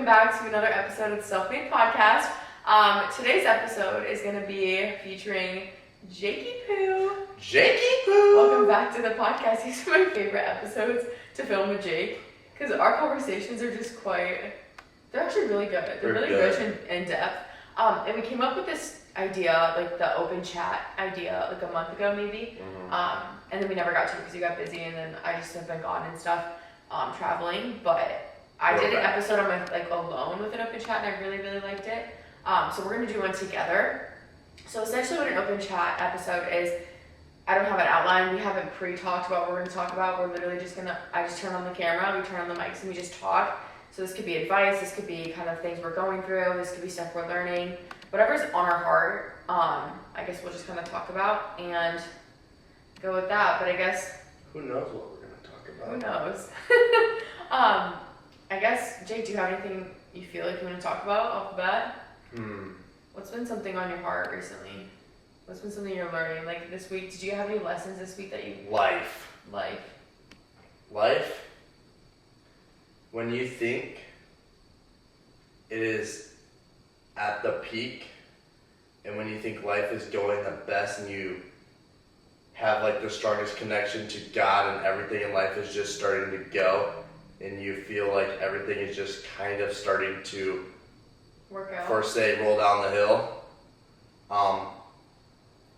back to another episode of the Self-Made Podcast. Today's episode is going to be featuring Jakey Poo. Jakey Poo! Welcome back to the podcast. These are my favorite episodes to film with Jake because our conversations are just they're actually really good. They're really rich and in-depth. And we came up with this idea, like the open chat idea, like a month ago maybe. Mm-hmm. And then we never got to it because you got busy and then I just have been gone and stuff, traveling. But I did an episode on my alone with an open chat and I really, really liked it. So we're gonna do one together. So essentially what an open chat episode is, I don't have an outline. We haven't pre-talked about what we're gonna talk about. We're literally just I just turn on the camera, we turn on the mics and we just talk. So this could be advice, this could be kind of things we're going through, this could be stuff we're learning. Whatever's on our heart, I guess we'll just kind of talk about and go with that. But I guess... Who knows what we're gonna talk about? Who knows? I guess, Jake, do you have anything you feel like you want to talk about off the bat? What's been something on your heart recently? What's been something you're learning? Like this week, did you have any lessons this week that you... Life. When you think it is at the peak, and when you think life is going the best and you have like the strongest connection to God and everything in life is just starting to go, and you feel like everything is just kind of starting to work out, first say roll down the hill,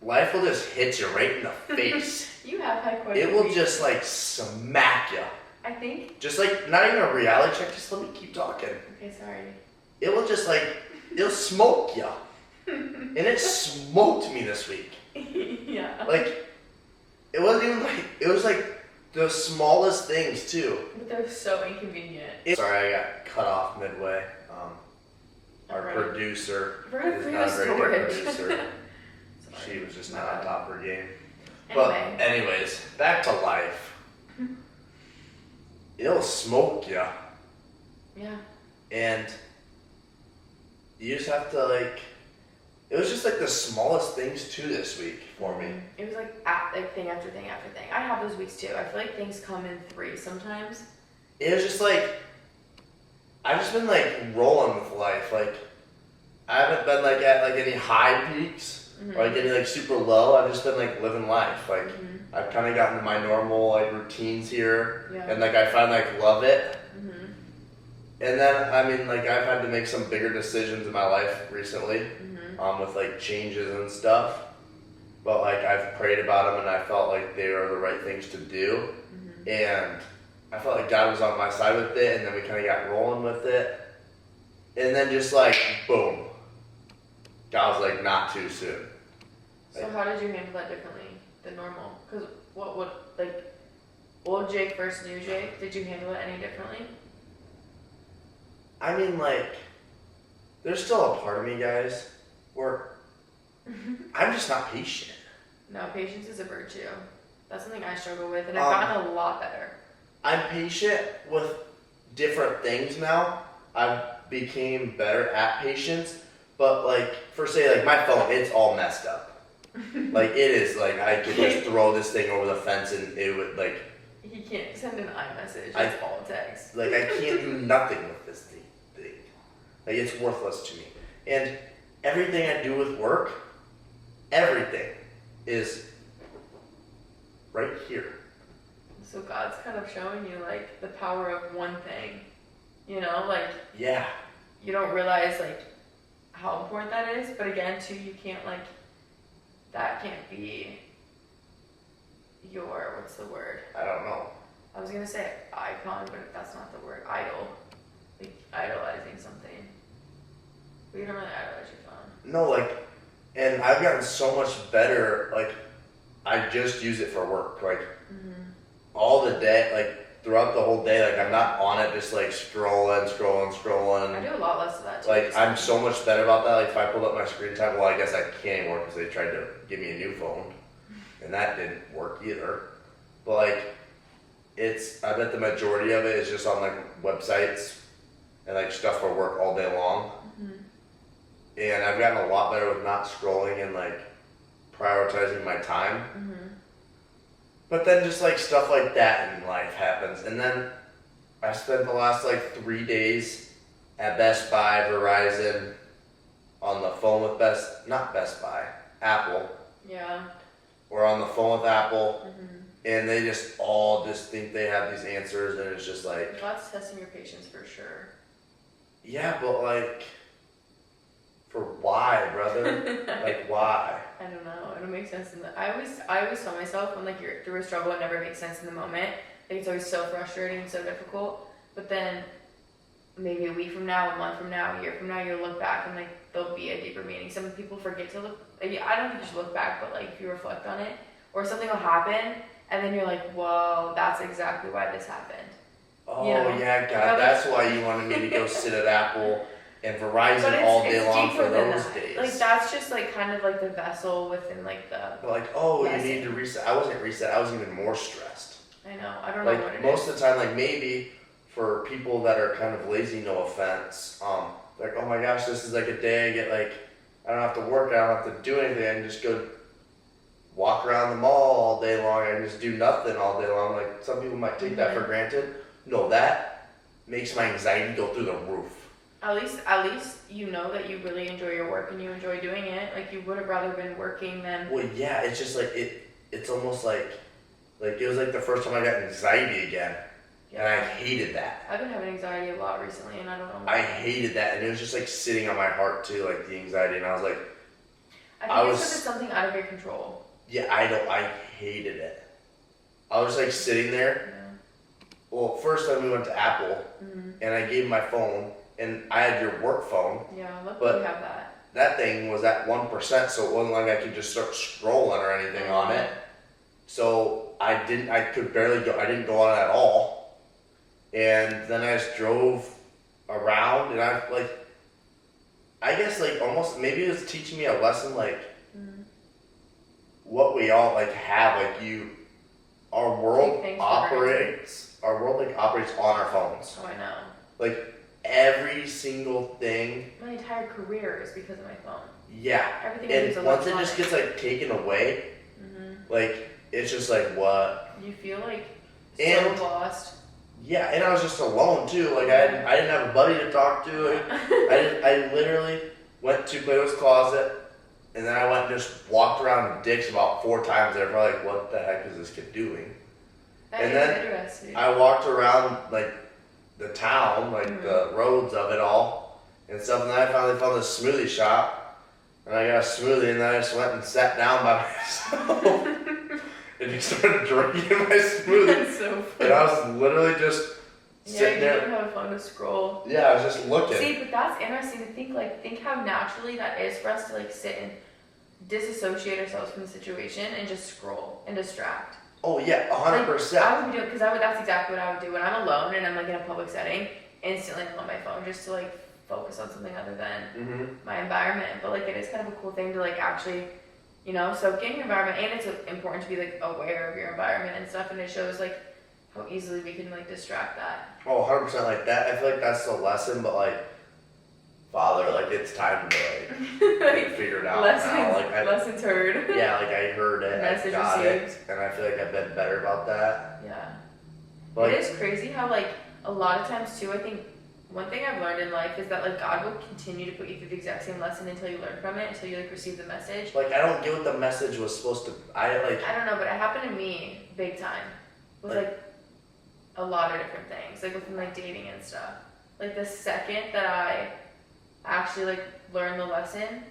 life will just hit you right in the face. You have had quite it will just like smack you. I think. Just like, not even a reality check, just let me keep talking. Okay, sorry. It will just it'll smoke you. And it smoked me this week. Yeah. Like, it wasn't even it was like the smallest things too. But they're so inconvenient. Sorry, I got cut off midway. Our producer is not a very good producer. She was just not on top of her game. But anyways, back to life. It'll smoke you. Yeah. And you just have to it was just the smallest things too this week for me. It was like thing after thing after thing. I have those weeks too. I feel like things come in threes sometimes. It was just I've just been rolling with life. I haven't been at any high peaks or any super low. I've just been living life. I've kind of gotten to my normal routines here, and I finally love it. And then I've had to make some bigger decisions in my life recently, with changes and stuff. But I've prayed about them and I felt like they were the right things to do, and I felt like God was on my side with it. And then we kind of got rolling with it, and then just boom, God was not too soon. So how did you handle that differently than normal? Because old Jake versus new Jake, did you handle it any differently? There's still a part of me, guys, where I'm just not patient. No, patience is a virtue. That's something I struggle with, and I've gotten a lot better. I'm patient with different things now. I became better at patience, but for say my phone, it's all messed up. It is I could just throw this thing over the fence and it would He can't send an iMessage. It's all text. I can't do nothing with this thing. It's worthless to me. And everything I do with work, everything is right here. So God's kind of showing you the power of one thing. Yeah. You don't realize how important that is, but again too, you can't that can't be your, what's the word? I don't know. I was gonna say icon, but that's not the word. Idol. Idolizing something. But you don't really idolize your phone. No, and I've gotten so much better, I just use it for work. All the day, throughout the whole day, I'm not on it just scrolling. I do a lot less of that too. I'm so much better about that. If I pulled up my screen time, well, I guess I can't anymore because they tried to give me a new phone. And that didn't work either. But I bet the majority of it is just on websites and stuff for work all day long. And I've gotten a lot better with not scrolling and prioritizing my time. But then just stuff like that in life happens, and then I spent the last 3 days at Best Buy, Verizon, on the phone with not Best Buy, Apple. Yeah. Or on the phone with Apple, Mm-hmm. and they just all just think they have these answers, and it's just like. That's testing your patience for sure. Yeah, but like, for why, brother? Like, why? I don't know. It don't make sense in the. I always tell myself when like you're through a struggle, it never makes sense in the moment. Like it's always so frustrating and so difficult. But then maybe a week from now, a month from now, a year from now, you'll look back and like there'll be a deeper meaning. Some people forget to look. Like, I don't think you should look back, but like if you reflect on it, or something will happen, and then you're like, whoa, that's exactly why this happened. Oh you know? yeah, God, that's why you wanted me to go sit at Apple and Verizon all day long for those days. Like that's just like kind of like the vessel within like the. But like, oh, lesson. you need to reset. I wasn't reset. I was even more stressed. I know. I don't know what it is. Most of the time, like maybe for people that are kind of lazy, no offense, like, oh my gosh, this is like a day I get like, I don't have to work, I don't have to do anything, I can just go walk around the mall all day long, I can just do nothing all day long. Like some people might take that for granted. No, that makes my anxiety go through the roof. At least you know that you really enjoy your work and you enjoy doing it. Like you would have rather been working than. Well, yeah, it's just like it's almost like it was like the first time I got anxiety again. Yeah. And I hated that. I've been having anxiety a lot recently, and I don't know why. I hated that, and it was just like sitting on my heart too, like the anxiety, and I was like, I think it's because it's something out of your control. Yeah, I hated it. I was like sitting there. Yeah. Well, first time we went to Apple, and I gave him my phone, and I had your work phone. Yeah, look, but we have that. That thing was at 1%, so it wasn't like I could just start scrolling or anything on it. So I could barely go. I didn't go on it at all. And then I just drove around, and I guess like almost maybe it was teaching me a lesson like what we all like have our world operates on our phones. Oh, I know. Like every single thing. My entire career is because of my phone. Yeah. Everything and once it just gets like taken away, like it's just like what? You feel like so lost. Yeah, and I was just alone too. Like I didn't have a buddy to talk to. I literally went to Plato's Closet, and then I went and just walked around Dick's about 4 times there. Probably like, what the heck is this kid doing? And then I walked around like the town, like the roads of it all, and stuff. And then I finally found this smoothie shop, and I got a smoothie, and then I just went and sat down by myself. And you started drinking my smoothie. That's so funny. And I was literally just sitting there. Yeah, you didn't have a phone to scroll. Yeah, I was just looking. See, but that's interesting to think how naturally that is for us to like sit and disassociate ourselves from the situation and just scroll and distract. Oh yeah, 100%. Like, I would do it because that's exactly what I would do when I'm alone and I'm like in a public setting. Instantly pull on my phone just to like focus on something other than my environment. But like it is kind of a cool thing to like actually. Soak in your environment, and it's important to be like aware of your environment and stuff, and it shows like how easily we can like distract that. Oh, 100% like that. I feel like that's the lesson, but like, Father, like it's time to like figure it out now. Like lessons heard. Yeah, like I heard it, Message I got received. it, and I feel like I've been better about that. Yeah. But it is crazy how like a lot of times too. I think one thing I've learned in life is that like God will continue to put you through the exact same lesson until you learn from it, until you like receive the message. Like I don't get what the message was supposed to. I don't know, but it happened to me big time with like a lot of different things, like within like dating and stuff. Like the second that I actually like learned the lesson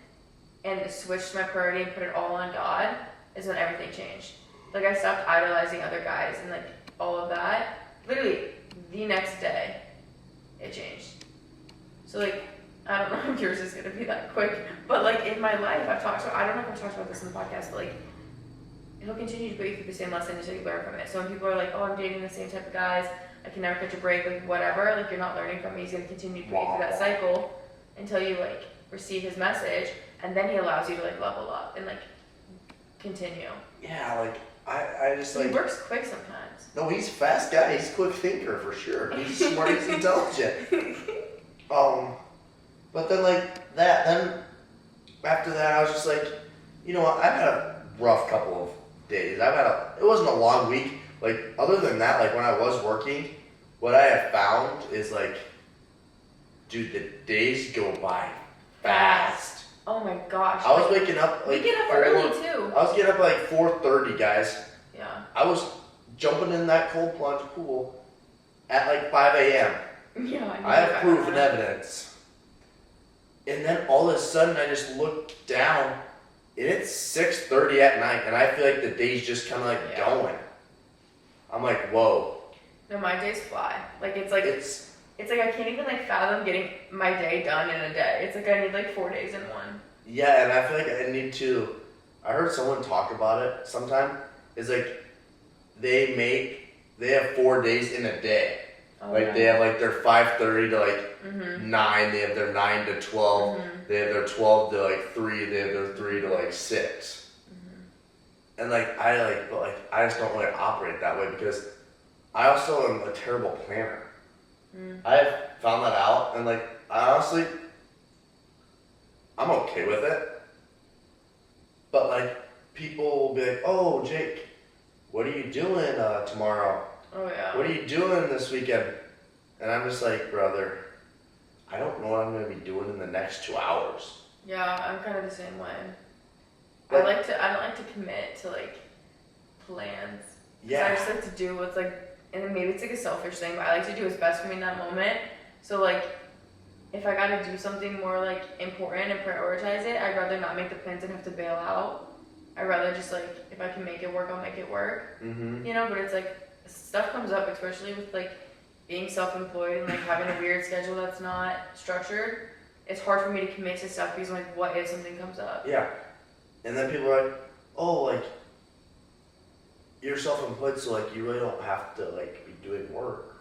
and switched my priority and put it all on God is when everything changed. Like I stopped idolizing other guys and like all of that. Literally the next day. It changed. So like, I don't know if yours is gonna be that quick, but like in my life, I don't know if I've talked about this in the podcast, but like, he'll continue to put you through the same lesson until you learn from it. So when people are like, oh, I'm dating the same type of guys, I can never catch a break, like whatever, like you're not learning from me, he's gonna continue to put you through that cycle until you like receive his message, and then he allows you to like level up and like continue. Yeah, like I just like. He works quick sometimes. No, he's a fast guy. He's a quick thinker for sure. He's smart. He's intelligent. But then like that. Then after that, I was just like, you know what? I've had a rough couple of days. It wasn't a long week. Like other than that, like when I was working, what I have found is like dude, the days go by fast. Oh my gosh. I was waking up like we get up early too. I was getting up like 4:30, guys. Yeah. I was jumping in that cold plunge pool at like 5 a.m. Yeah. I have proof and evidence. And then all of a sudden I just look down and it's 6:30 at night and I feel like the day's just kind of like going. I'm like, whoa. No, my days fly. Like it's like I can't even like fathom getting my day done in a day. It's like I need like 4 days in one. Yeah, and I feel like I need to. I heard someone talk about it sometime. It's like they have 4 days in a day. Oh, like they have like their 5:30 to like mm-hmm. 9. They have their 9 to 12. Mm-hmm. They have their 12 to like 3. They have their 3 to like 6. Mm-hmm. And I just don't really operate that way because I also am a terrible planner. Mm. I have found that out, and like I honestly, I'm okay with it. But like people will be like, "Oh, Jake, what are you doing tomorrow? Oh yeah. What are you doing this weekend?" And I'm just like, brother, I don't know what I'm gonna be doing in the next 2 hours. Yeah, I'm kind of the same way. Like, I don't like to commit to like plans. Yeah. I just like to do what's like. And then maybe it's like a selfish thing, but I like to do what's best for me in that moment. So like, if I gotta do something more like important and prioritize it, I'd rather not make the plans and have to bail out. I'd rather just like, if I can make it work, I'll make it work. Mm-hmm. You know, but it's like, stuff comes up, especially with like being self-employed and like having a weird schedule that's not structured. It's hard for me to commit to stuff because I'm like, what if something comes up? Yeah. And then people are like, oh, like, you're self-employed, so like you really don't have to like be doing work.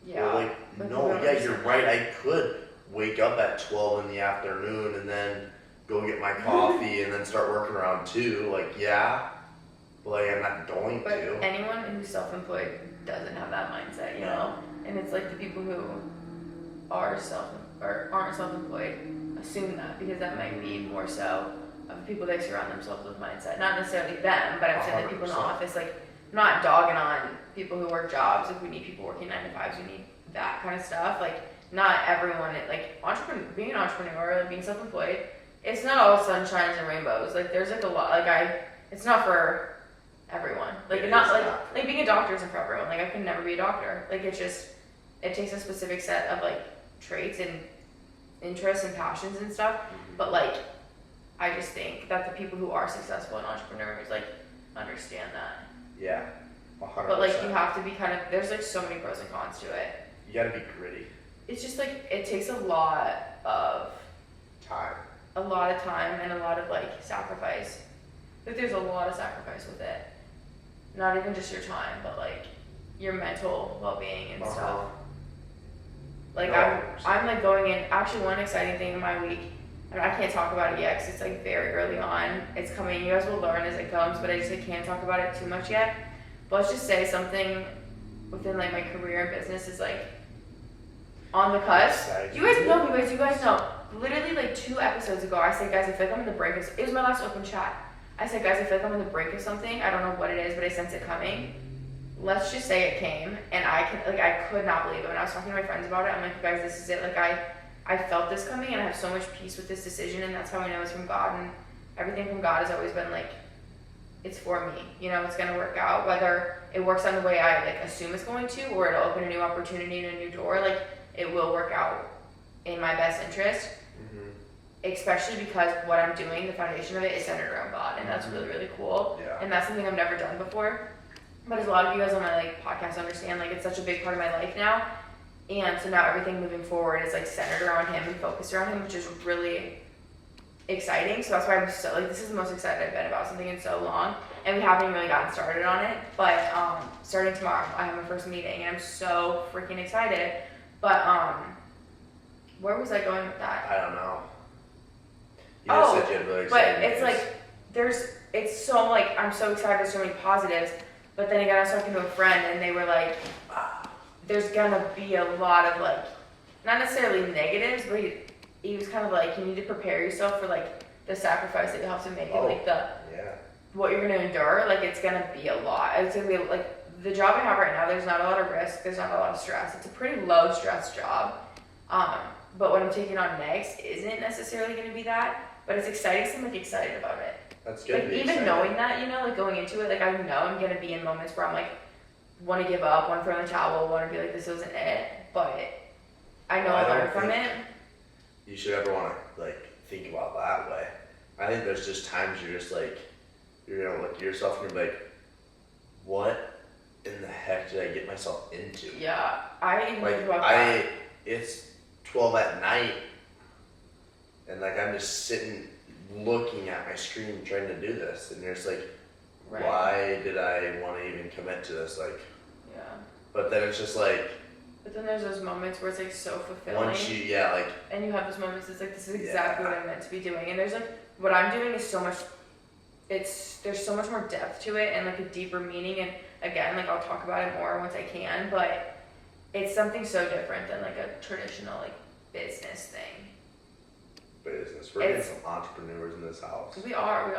Yeah. Or like no, yeah, you're right. I could wake up at 12 in the afternoon and then go get my coffee and then start working around 2. Like yeah, but like I'm not going but to. Anyone who's self-employed doesn't have that mindset, you know. And it's like the people who aren't self-employed assume that because that might be more so of the people they surround themselves with mindset. Not necessarily them, but I'm saying the people in the office, like, I'm not dogging on people who work jobs. Like, we need people working 9 to 5s, we need that kind of stuff. Like, not everyone, like, being an entrepreneur, like, being self-employed, it's not all sunshines and rainbows. Like, there's, like, a lot, like, it's not for everyone. Like, like, being a doctor isn't for everyone. Like, I could never be a doctor. Like, it's just, it takes a specific set of, like, traits and interests and passions and stuff. But, like, I just think that the people who are successful and entrepreneurs, like, understand that. Yeah, 100%. But, like, you have to be kind of, there's, like, so many pros and cons to it. You gotta be gritty. It's just, like, it takes a lot of time. A lot of time and a lot of, like, sacrifice. Like, there's a lot of sacrifice with it. Not even just your time, but, like, your mental well-being and stuff. Like, I'm, like, going in, actually, one exciting thing in my week, and I can't talk about it yet because it's like very early on. It's coming. You guys will learn as it comes, but I just can't talk about it too much yet. But let's just say something within like my career and business is like on the cusp. You guys know. Literally like 2 episodes ago, I said, guys, I feel like I'm on the brink of. It was my last open chat. I said, guys, I feel like I'm on the brink of something. I don't know what it is, but I sense it coming. Let's just say it came, and I could not believe it. When I was talking to my friends about it, I'm like, guys, this is it. Like I felt this coming, and I have so much peace with this decision, and that's how I know it's from God. And everything from God has always been like, it's for me. You know, it's gonna work out. Whether it works out the way I like assume it's going to, or it'll open a new opportunity and a new door. Like it will work out in my best interest. Mm-hmm. Especially because what I'm doing, the foundation of it is centered around God, and that's really, really cool. Yeah. And that's something I've never done before. But as a lot of you guys on my like podcast understand, like it's such a big part of my life now. And so now everything moving forward is like centered around him and focused around him, which is really exciting. So that's why I'm so like, this is the most excited I've been about something in so long. And we haven't even really gotten started on it. But starting tomorrow, I have my first meeting and I'm so freaking excited. But where was I going with that? I don't know. You just said you had really excited. But it's like, it's so like, I'm so excited, there's so many positives. But then again, I was talking to a friend and they were like, there's gonna be a lot of like, not necessarily negatives, but he was kind of like, you need to prepare yourself for like the sacrifice that you have to make and like what you're gonna endure. Like it's gonna be a lot. It's gonna be like the job I have right now. There's not a lot of risk. There's not a lot of stress. It's a pretty low stress job. but what I'm taking on next isn't necessarily going to be that, but it's exciting, so I'm like excited about it. That's good. Like even knowing that, you know, like going into it, like I know I'm going to be in moments where I'm like, want to give up, want to throw in the towel, want to be like, this wasn't it, but I know I'll learn from it. You should ever want to like think about that way. I think there's just times you're just like, you're gonna look at yourself and you're like, what in the heck did I get myself into? Yeah, I even like think about that. It's 12 at night, and like I'm just sitting looking at my screen trying to do this, and you're just like, Right. why did I want to even commit to this? Like, Yeah. but then it's just like, But then there's those moments where it's like so fulfilling. once you, yeah, like, and you have those moments, it's like, this is exactly what I'm meant to be doing. And there's like, what I'm doing is so much, there's so much more depth to it and like a deeper meaning. And again, like I'll talk about it more once I can, but it's something so different than like a traditional like business thing. business. We're getting some entrepreneurs in this house. We all are.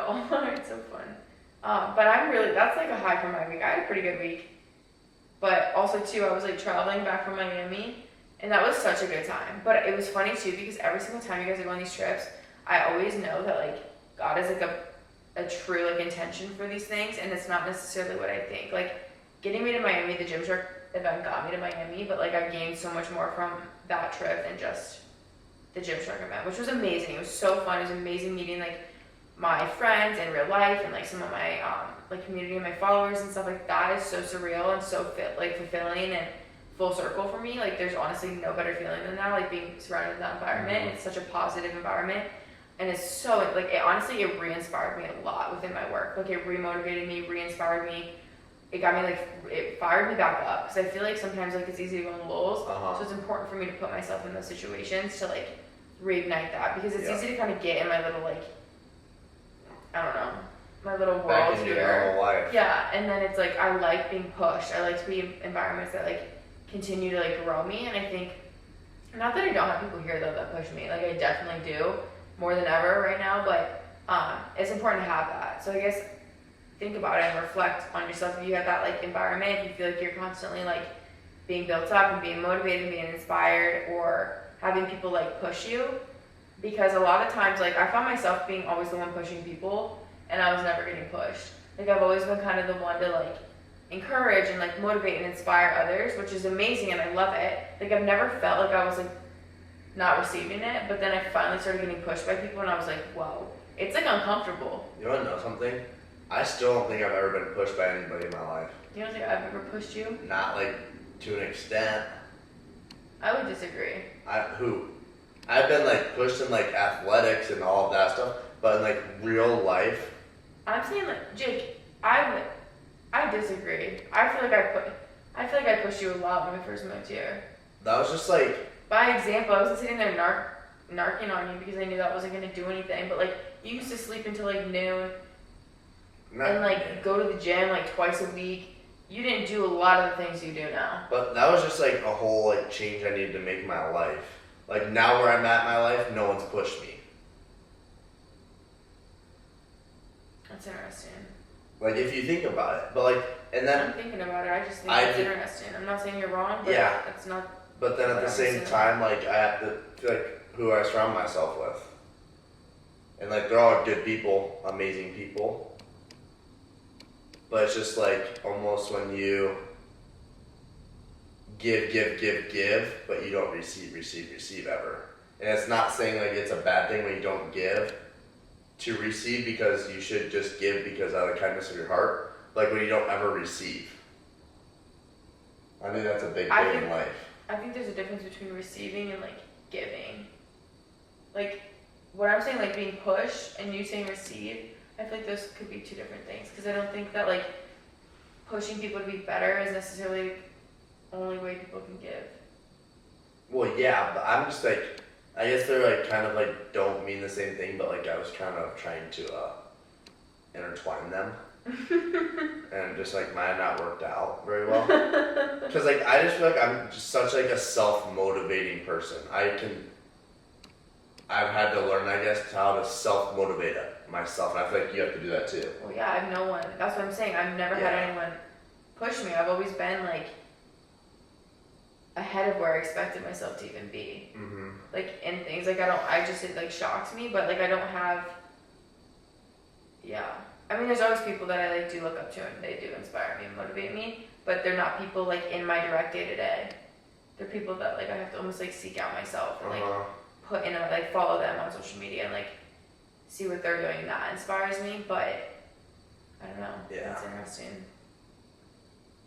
It's so fun. But I'm really, that's like a high for my week. I had a pretty good week. But also too, I was like traveling back from Miami, and that was such a good time. But it was funny too, because every single time you guys go on these trips, I always know that like God is like a true like intention for these things, and it's not necessarily what I think. Like getting me to Miami, the Gymshark event got me to Miami, but like I gained so much more from that trip than just the Gymshark event, which was amazing. It was so fun. It was amazing meeting like my friends in real life and like some of my like community and my followers and stuff like that is so surreal and so fulfilling and full circle for me. Like there's honestly no better feeling than that, like being surrounded in that environment. It's such a positive environment, and it's so like it honestly it re-inspired me a lot within my work. Like it re-motivated me, re-inspired me. It got me like it fired me back up, because I feel like sometimes like it's easy to go in lulls. So it's important for me to put myself in those situations to like reignite that, because it's easy to kind of get in my little like, I don't know, my little world back in here. your normal life. Yeah, and then it's like I like being pushed. I like to be in environments that like continue to like grow me, and I think, not that I don't have people here though that push me, like I definitely do more than ever right now, but it's important to have that. So I guess think about it and reflect on yourself. If you have that like environment, if you feel like you're constantly like being built up and being motivated and being inspired, or having people like push you, because a lot of times like I found myself being always the one pushing people, and I was never getting pushed. Like I've always been kind of the one to like encourage and like motivate and inspire others, which is amazing and I love it. Like I've never felt like I was like not receiving it, but then I finally started getting pushed by people, and I was like, whoa, it's like uncomfortable. You want to know something? I still don't think I've ever been pushed by anybody in my life. You don't think I've ever pushed you? Not like to an extent. I would disagree. I've been like pushed in like athletics and all of that stuff, but in like real life. I'm saying like Jake, I disagree. I feel like I pushed you a lot when we first moved here. That was just like, by example, I wasn't sitting there narking on you because I knew that wasn't gonna do anything. But like you used to sleep until like noon and like go to the gym like twice a week. You didn't do a lot of the things you do now. But that was just like a whole like change I needed to make in my life. Like now where I'm at in my life, no one's pushed me. That's interesting. Like if you think about it, but like, and then I'm thinking about it. I just think it's interesting. I'm not saying you're wrong, but it's not. But then at the same time, like I have to feel like who I surround myself with, and like they're all good people, amazing people. But it's just like almost when you give, but you don't receive ever. And it's not saying like it's a bad thing when you don't give to receive, because you should just give because out of the kindness of your heart. Like when you don't ever receive. I think that's a big thing in life. I think there's a difference between receiving and like giving. Like what I'm saying, like being pushed, and you saying receive, I feel like those could be two different things, because I don't think that like pushing people to be better is necessarily the only way people can give. Well, yeah, but I'm just like, I guess they're like kind of like don't mean the same thing, but like I was kind of trying to intertwine them. And just like mine not worked out very well. Because like I just feel like I'm just such like a self-motivating person. I've had to learn, I guess, how to self-motivate myself, and I feel like you have to do that too. Well, yeah, I have no one. That's what I'm saying. I've never had anyone push me. I've always been like ahead of where I expected myself to even be. like in things. Like it like shocks me, but like I don't have, yeah. I mean, there's always people that I like do look up to and they do inspire me and motivate me, but they're not people like in my direct day to day. They're people that like I have to almost like seek out myself and like put in like follow them on social media and like see what they're doing. That inspires me, but I don't know. Yeah. It's interesting.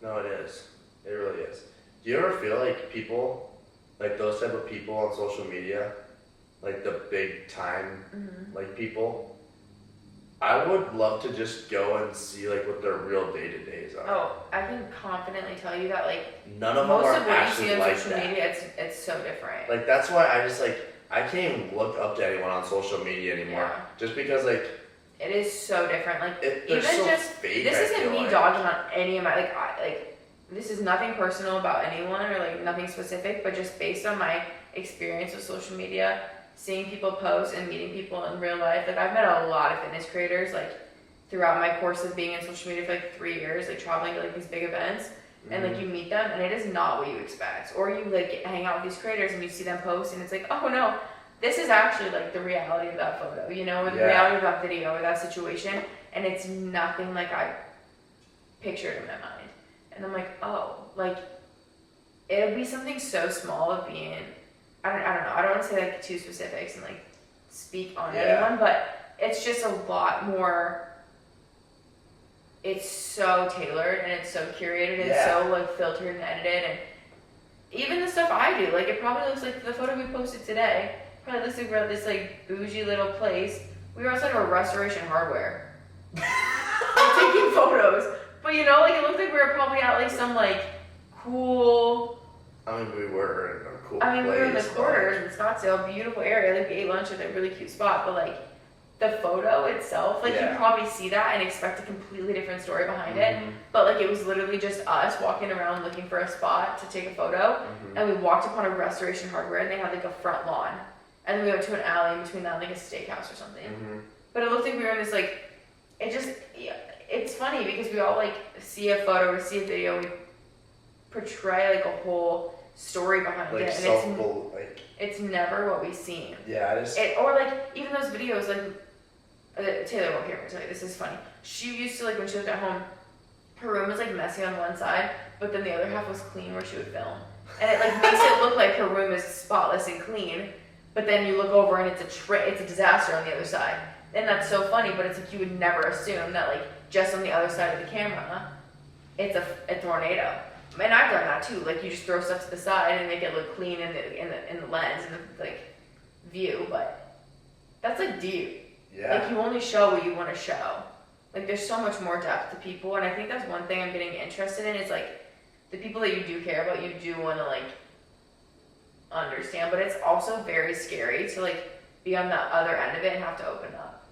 No, it is. It really is. Do you ever feel like people, like those type of people on social media, like the big time, like people, I would love to just go and see like what their real day-to-days are. Oh, I can confidently tell you that like none of them are actually like social that. media, it's so different. Like that's why I just like I can't even look up to anyone on social media anymore. Yeah. Just because like it is so different. Like they're even so just fake, this isn't me like. dogging on any of my like this is nothing personal about anyone or like nothing specific, but just based on my experience with social media, seeing people post and meeting people in real life. Like I've met a lot of fitness creators like throughout my course of being in social media for like 3 years, like traveling to like these big events, and like you meet them and it is not what you expect. Or you like hang out with these creators and you see them post and it's like, oh no, this is actually like the reality of that photo, you know, or the reality of that video or that situation, and it's nothing like I pictured in my mind. And I'm like, oh, like it'll be something so small of being, I don't know, I don't want to say like too specifics and like speak on anyone, but it's just a lot more, it's so tailored and it's so curated and so like filtered and edited, and even the stuff I do, like it probably looks like the photo we posted today, probably looks like we're at this like bougie little place. We were outside of a Restoration Hardware taking photos, but you know, like it looked like we were probably at like some like cool, I mean, we were in a cool I mean, place, we were in the quarters in Scottsdale, beautiful area. Like we ate lunch at a really cute spot, but like the photo itself, like you probably see that and expect a completely different story behind it. But like it was literally just us walking around looking for a spot to take a photo, and we walked upon a Restoration Hardware, and they had like a front lawn, and then we went to an alley in between that, like a steakhouse or something. But it looked like we were in this like, it's funny because we all like see a photo or see a video, we portray like a whole story behind like it, and it's never what we seen. Yeah, or like even those videos, like Taylor won't hear me tell you this is funny. She used to like when she lived at home, her room was like messy on one side, but then the other half was clean where she would film, and it like makes it look like her room is spotless and clean, but then you look over and it's a disaster on the other side, and that's so funny. But it's like you would never assume that like just on the other side of the camera, it's a tornado. And I've done that too. Like you just throw stuff to the side and make it look clean in the lens and the like view, but that's like deep. Yeah. Like you only show what you want to show. Like there's so much more depth to people, and I think that's one thing I'm getting interested in. Is like the people that you do care about, you do want to like understand, but it's also very scary to like be on the other end of it and have to open up.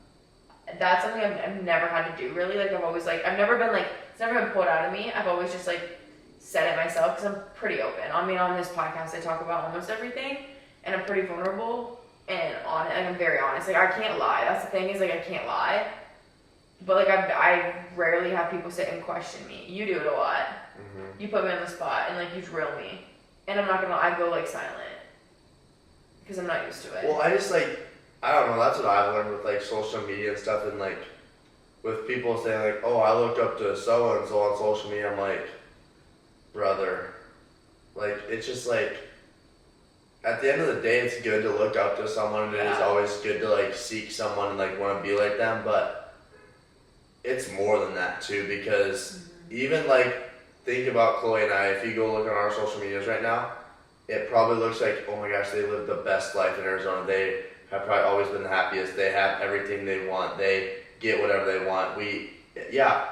That's something I've never had to do really. Like I've always like I've never been like it's never been pulled out of me. I've always just like said it myself because I'm pretty open. I mean, on this podcast I talk about almost everything, and I'm pretty vulnerable and honest. Like I'm very honest. Like I can't lie. That's the thing is like I can't lie. But like I rarely have people sit and question me. You do it a lot. You put me on the spot and like you drill me, and I'm not gonna. I go like silent because I'm not used to it. Well, I just like I don't know. That's what I've learned with like social media and stuff, and like with people saying like, "Oh, I looked up to so and so on social media." I'm like, brother, like it's just like at the end of the day, it's good to look up to someone, and it is always good to like seek someone and like want to be like them, but it's more than that too, because even like think about Chloe and I. If you go look on our social medias right now, it probably looks like, oh my gosh, they live the best life in Arizona. They have probably always been the happiest. They have everything they want. They get whatever they want.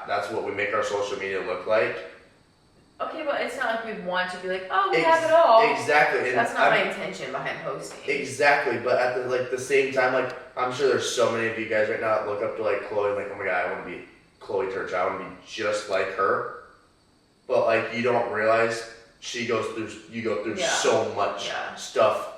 That's what we make our social media look like. Okay, but it's not like we want to be like, oh, we have it all. Exactly. That's not my intention behind posting. Exactly, but at the same time, like I'm sure there's so many of you guys right now that look up to like Chloe, like, oh my god, I want to be Chloe Trca. I want to be just like her. But like you don't realize you go through so much stuff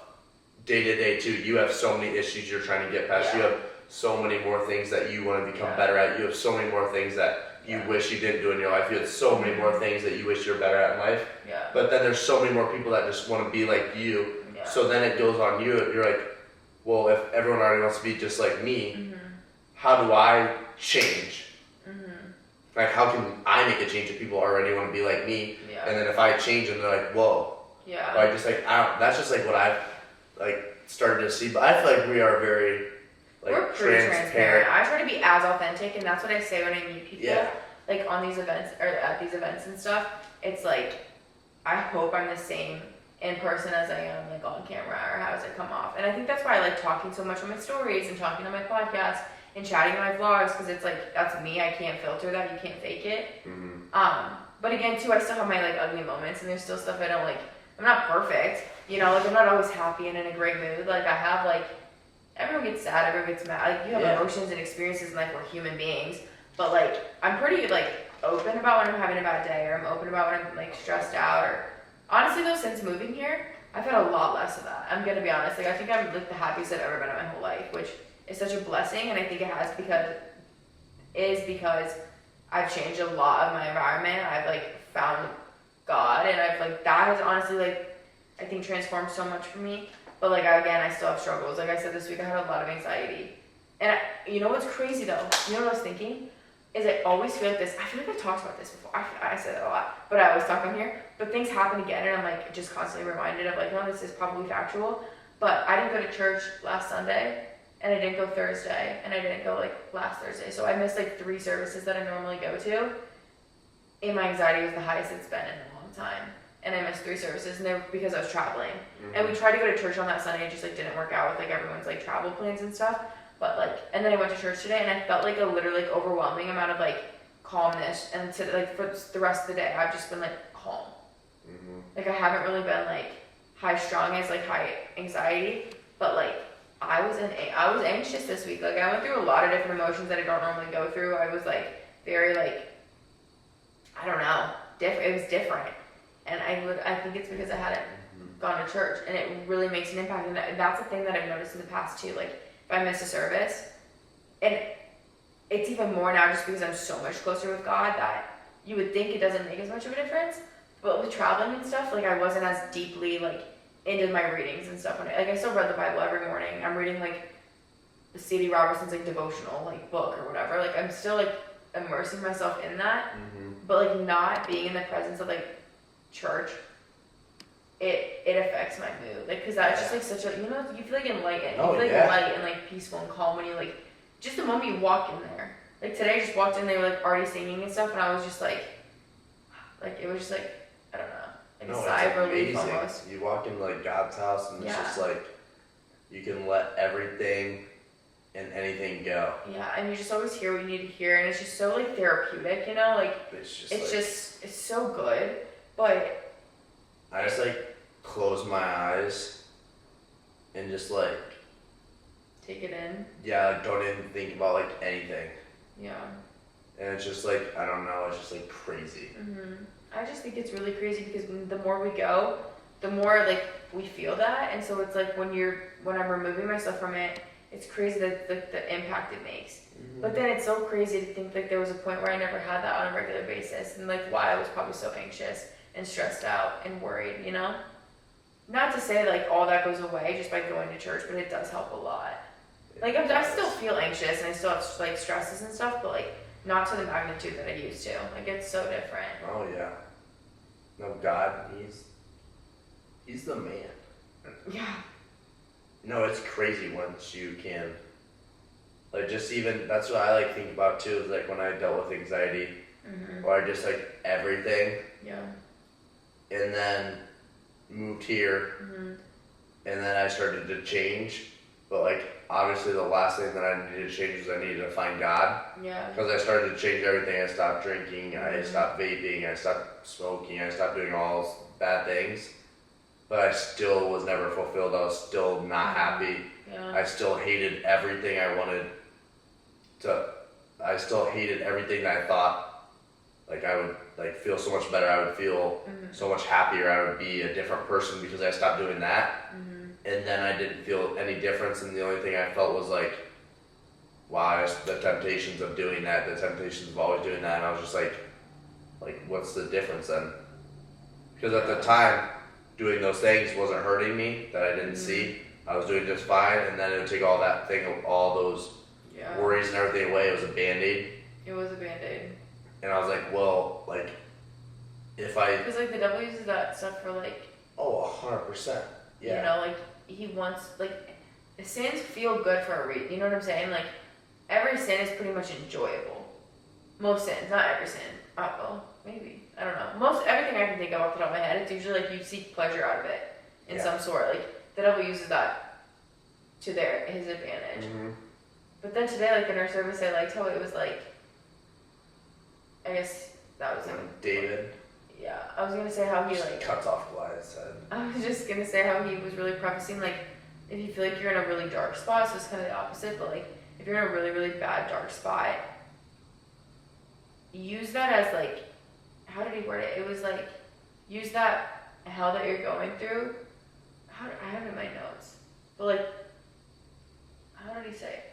day to day too. You have so many issues you're trying to get past. You have so many more things that you want to become better at. You have so many more things that you wish you didn't do in your life. You have so many more things that you wish you were better at in life. But then there's so many more people that just want to be like you, Yeah. So then it goes on you. You're like, well, if everyone already wants to be just like me, how do I change? Like, how can I make a change if people already want to be like me? Yeah. And then if I change and they're like, whoa. Yeah. Like, just like, I don't, that's just like what I've like started to see. But I feel like we are very like we're pretty transparent. I try to be as authentic, and that's what I say when I meet people. Yeah. Like on these events or at these events and stuff. It's like, I hope I'm the same in person as I am like on camera, or how does it come off? And I think that's why I like talking so much on my stories and talking on my podcast and chatting on my vlogs, because it's like, that's me. I can't filter that. You can't fake it. But again, too, I still have my like ugly moments, and there's still stuff I don't like. I'm not perfect, you know. Like, I'm not always happy and in a great mood. Like, I have like, everyone gets sad, everyone gets mad. Like, you have emotions and experiences, and like, we're human beings. But like, I'm pretty like open about when I'm having a bad day, or I'm open about when I'm like stressed out. Or honestly though, since moving here, I've had a lot less of that. I'm gonna be honest. Like, I think I'm like the happiest I've ever been in my whole life, which is such a blessing. And I think it is because I've changed a lot of my environment. I've like found God, and I've like, that has honestly like, I think transformed so much for me. But like, again, I still have struggles. Like I said, this week I had a lot of anxiety. And you know what's crazy though? You know what I was thinking? Is I always feel like this. I feel like I've talked about this before. I said it a lot, but I always talk on here. But things happen again, and I'm like just constantly reminded of like, no, this is probably factual. But I didn't go to church last Sunday, and I didn't go Thursday, and I didn't go like last Thursday. So I missed like 3 services that I normally go to. And my anxiety was the highest it's been in a long time. And I missed 3 services, and they were because I was traveling. And we tried to go to church on that Sunday, it just like didn't work out with like everyone's like travel plans and stuff. But like, and then I went to church today, and I felt like a literally like overwhelming amount of like calmness. And to like for the rest of the day, I've just been like calm. Like, I haven't really been like high strung as like high anxiety, but like I was anxious this week. Like, I went through a lot of different emotions that I don't normally go through. I was like very like, I don't know, it was different. And I think it's because I hadn't gone to church, and it really makes an impact. And that's a thing that I've noticed in the past too. Like, if I miss a service, and it's even more now just because I'm so much closer with God, that you would think it doesn't make as much of a difference. But with traveling and stuff, like, I wasn't as deeply like into my readings and stuff. Like, I still read the Bible every morning. I'm reading like the C.D. Robertson's like devotional like book or whatever. Like, I'm still like immersing myself in that, but like not being in the presence of like church, it affects my mood. Like, because that's just like such a, you know, you feel like enlightened. You feel like light and like peaceful and calm when you like, just the moment you walk in there. Like, today I just walked in, they were like already singing and stuff, and I was just like it was just like, I don't know, like a sigh of relief almost. You walk into like God's house, and it's just like, you can let everything and anything go. Yeah, and you just always hear what you need to hear, and it's just so like therapeutic, you know, like it's so good. But I just like close my eyes and just like take it in. Yeah, like don't even think about like anything. Yeah. And it's just like, I don't know, it's just like crazy. I just think it's really crazy because the more we go, the more like we feel that, and so it's like when I'm removing myself from it, it's crazy that the impact it makes. But then it's so crazy to think like there was a point where I never had that on a regular basis, and like why I was probably so anxious and stressed out and worried, you know? Not to say like all that goes away just by going to church, but it does help a lot. Like, I still feel anxious and I still have like stresses and stuff, but like not to the magnitude that I used to. Like, it's so different. Oh yeah. No, God, he's the man. Yeah. No, it's crazy once you can, like, just even, that's what I like think about too, is like when I dealt with anxiety, or I just like everything. Yeah. And then moved here, and then I started to change, but like obviously the last thing that I needed to change was I needed to find God. Yeah. Because I started to change everything. I stopped drinking, I stopped vaping, I stopped smoking, I stopped doing all bad things. But I still was never fulfilled. I was still not happy. Yeah. I still hated everything I still hated everything that I thought like I would like feel so much better. I would feel so much happier. I would be a different person because I stopped doing that. And then I didn't feel any difference, and the only thing I felt was like, wow, the temptations of doing that, the temptations of always doing that, and I was just like what's the difference then? Because at the time, doing those things wasn't hurting me, that I didn't see. I was doing just fine, and then it would take all that thing, all those worries and everything away. It was a Band-Aid. It was a Band-Aid. And I was like, well, like, if I... Because, like, the devil uses that stuff for, like... Oh, 100%. Yeah. You know, like, he wants, like, sins feel good for a reason. You know what I'm saying? Like, every sin is pretty much enjoyable. Most sins, not every sin. Well, maybe. I don't know. Everything I can think of off the top of my head, it's usually, like, you seek pleasure out of it in some sort. Like, the devil uses that to his advantage. Mm-hmm. But then today, like, in our service, I liked how it was, like, I guess that was like David. Yeah, I was gonna say how he like cuts off Goliath's head. I was just gonna say how he was really prefacing like if you feel like you're in a really dark spot, so it's kind of the opposite. But like if you're in a really really bad dark spot, use that as like how did he word it? It was like use that hell that you're going through. I have it in my notes, but like how did he say it?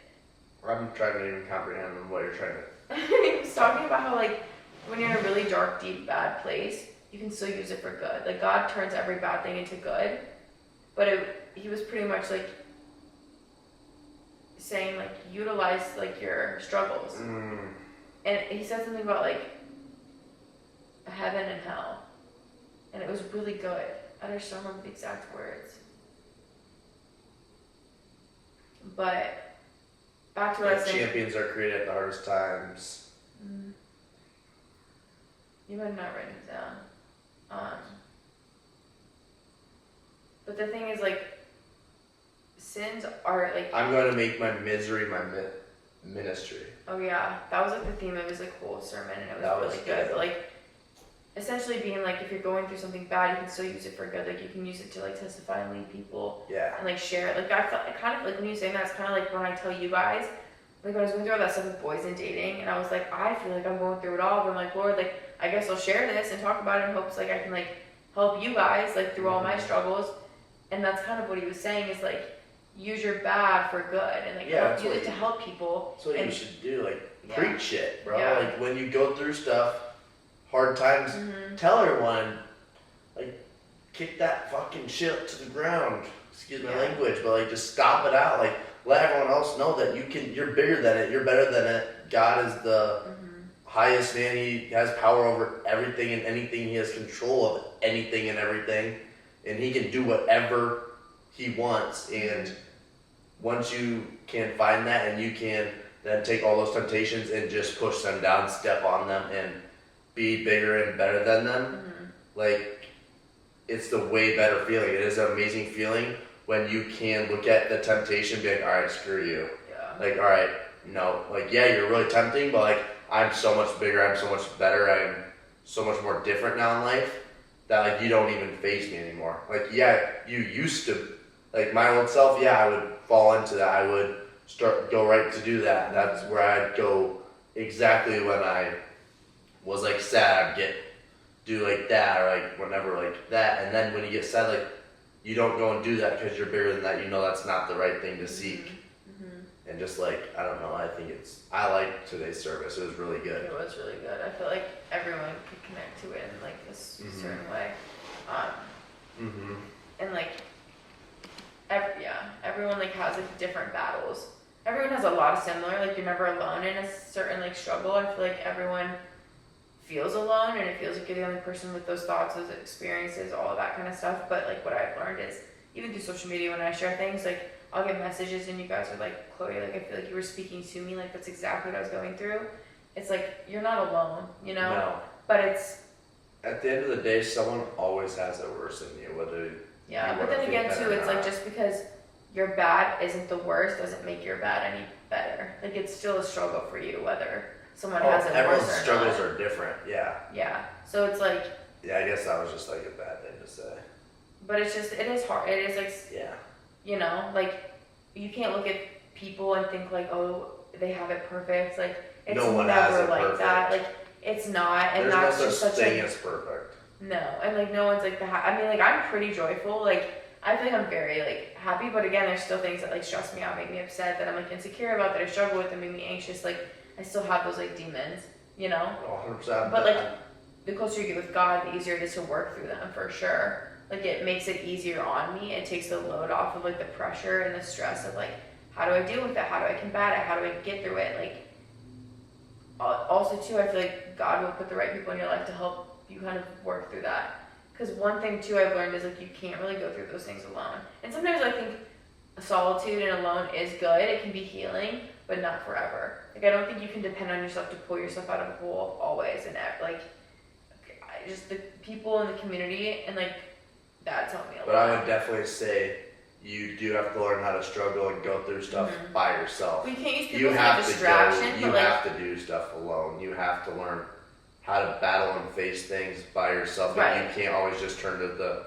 I'm trying to even comprehend what you're trying to. He was talking about how like when you're in a really dark, deep, bad place, you can still use it for good. Like God turns every bad thing into good, but he was pretty much like saying like utilize like your struggles. And he said something about like heaven and hell, and it was really good. I just don't remember the exact words, but. Back to what I was saying. Champions are created at the hardest times. You might not write it down. But the thing is, like, sins are like. I'm going to make my misery my ministry. Oh yeah, that was like the theme of his like whole sermon, and it was really good. But like, essentially being like, if you're going through something bad, you can still use it for good. Like you can use it to like testify and lead people. Yeah. And like share it. Like I felt kind of like when you saying that, it's kind of like when I tell you guys, like when I was going through all that stuff with boys and dating, and I was like, I feel like I'm going through it all, but I'm like, Lord, like I guess I'll share this and talk about it in hopes like I can like help you guys like through all my struggles. And that's kind of what he was saying is like use your bad for good and like use it to help people. That's what you should do. Like preach it, bro. Yeah. Like when you go through stuff. Hard times, tell everyone, like, kick that fucking shit to the ground. Excuse my language, but like, just stop it out. Like, let everyone else know that you're bigger than it. You're better than it. God is the highest man. He has power over everything and anything. He has control of anything and everything, and he can do whatever he wants. And once you can find that, and you can then take all those temptations and just push them down, step on them, and be bigger and better than them, like it's the way better feeling. It is an amazing feeling when you can look at the temptation and be like, all right, screw you. Yeah. Like, all right, no, like, yeah, you're really tempting, but like, I'm so much bigger, I'm so much better, I'm so much more different now in life that like you don't even faze me anymore. Like, yeah, you used to, like my old self, yeah, I would fall into that. I would go right to do that. That's where I'd go exactly when I was like sad, I'd do like that, or like whenever like that, and then when you get sad, like you don't go and do that because you're bigger than that. You know that's not the right thing to seek, and just like I don't know, I liked today's service. It was really good. It was really good. I feel like everyone could connect to it in like this certain way, and like everyone like has like different battles. Everyone has a lot of similar. Like you're never alone in a certain like struggle. I feel like everyone feels alone, and it feels like you're the only person with those thoughts, those experiences, all of that kind of stuff. But like what I've learned is even through social media, when I share things, like I'll get messages and you guys are like, Chloe, like I feel like you were speaking to me, like that's exactly what I was going through. It's like you're not alone, you know. No. But it's at the end of the day, someone always has it worse than you, whether but then again too, it's like just because your bad isn't the worst doesn't make your bad any better. Like it's still a struggle for you, whether someone has it worse or not. Everyone's struggles are different, Yeah. So it's like. Yeah, I guess that was just like a bad thing to say. But it's just, it is hard. It is like. Yeah. You know, like you can't look at people and think like, oh, they have it perfect. Like it's no one never has it like perfect. that. Like it's not, and there's that's no just such such thing a. as perfect. No, and like no one's like I mean, like I'm pretty joyful. Like I think I'm very like happy, but again, there's still things that like stress me out, make me upset, that I'm like insecure about, that I struggle with, that make me anxious. Like I still have those like demons, you know. 100%. But like the closer you get with God, the easier it is to work through them for sure. like it makes it easier on me. It takes the load off of like the pressure and the stress of like, how do I deal with it? How do I combat it? How do I get through it? Like, also too, I feel like God will put the right people in your life to help you kind of work through that. Because one thing too I've learned is like you can't really go through those things alone. And sometimes I think solitude and alone is good. It can be healing, but not forever. Like I don't think you can depend on yourself to pull yourself out of a hole always. And like, just the people in the community and like that tell me a lot. But I would definitely say you do have to learn how to struggle and go through stuff by yourself. We can't use people as a distraction. You have to do stuff alone. You have to learn how to battle and face things by yourself. Right. And you can't always just turn to the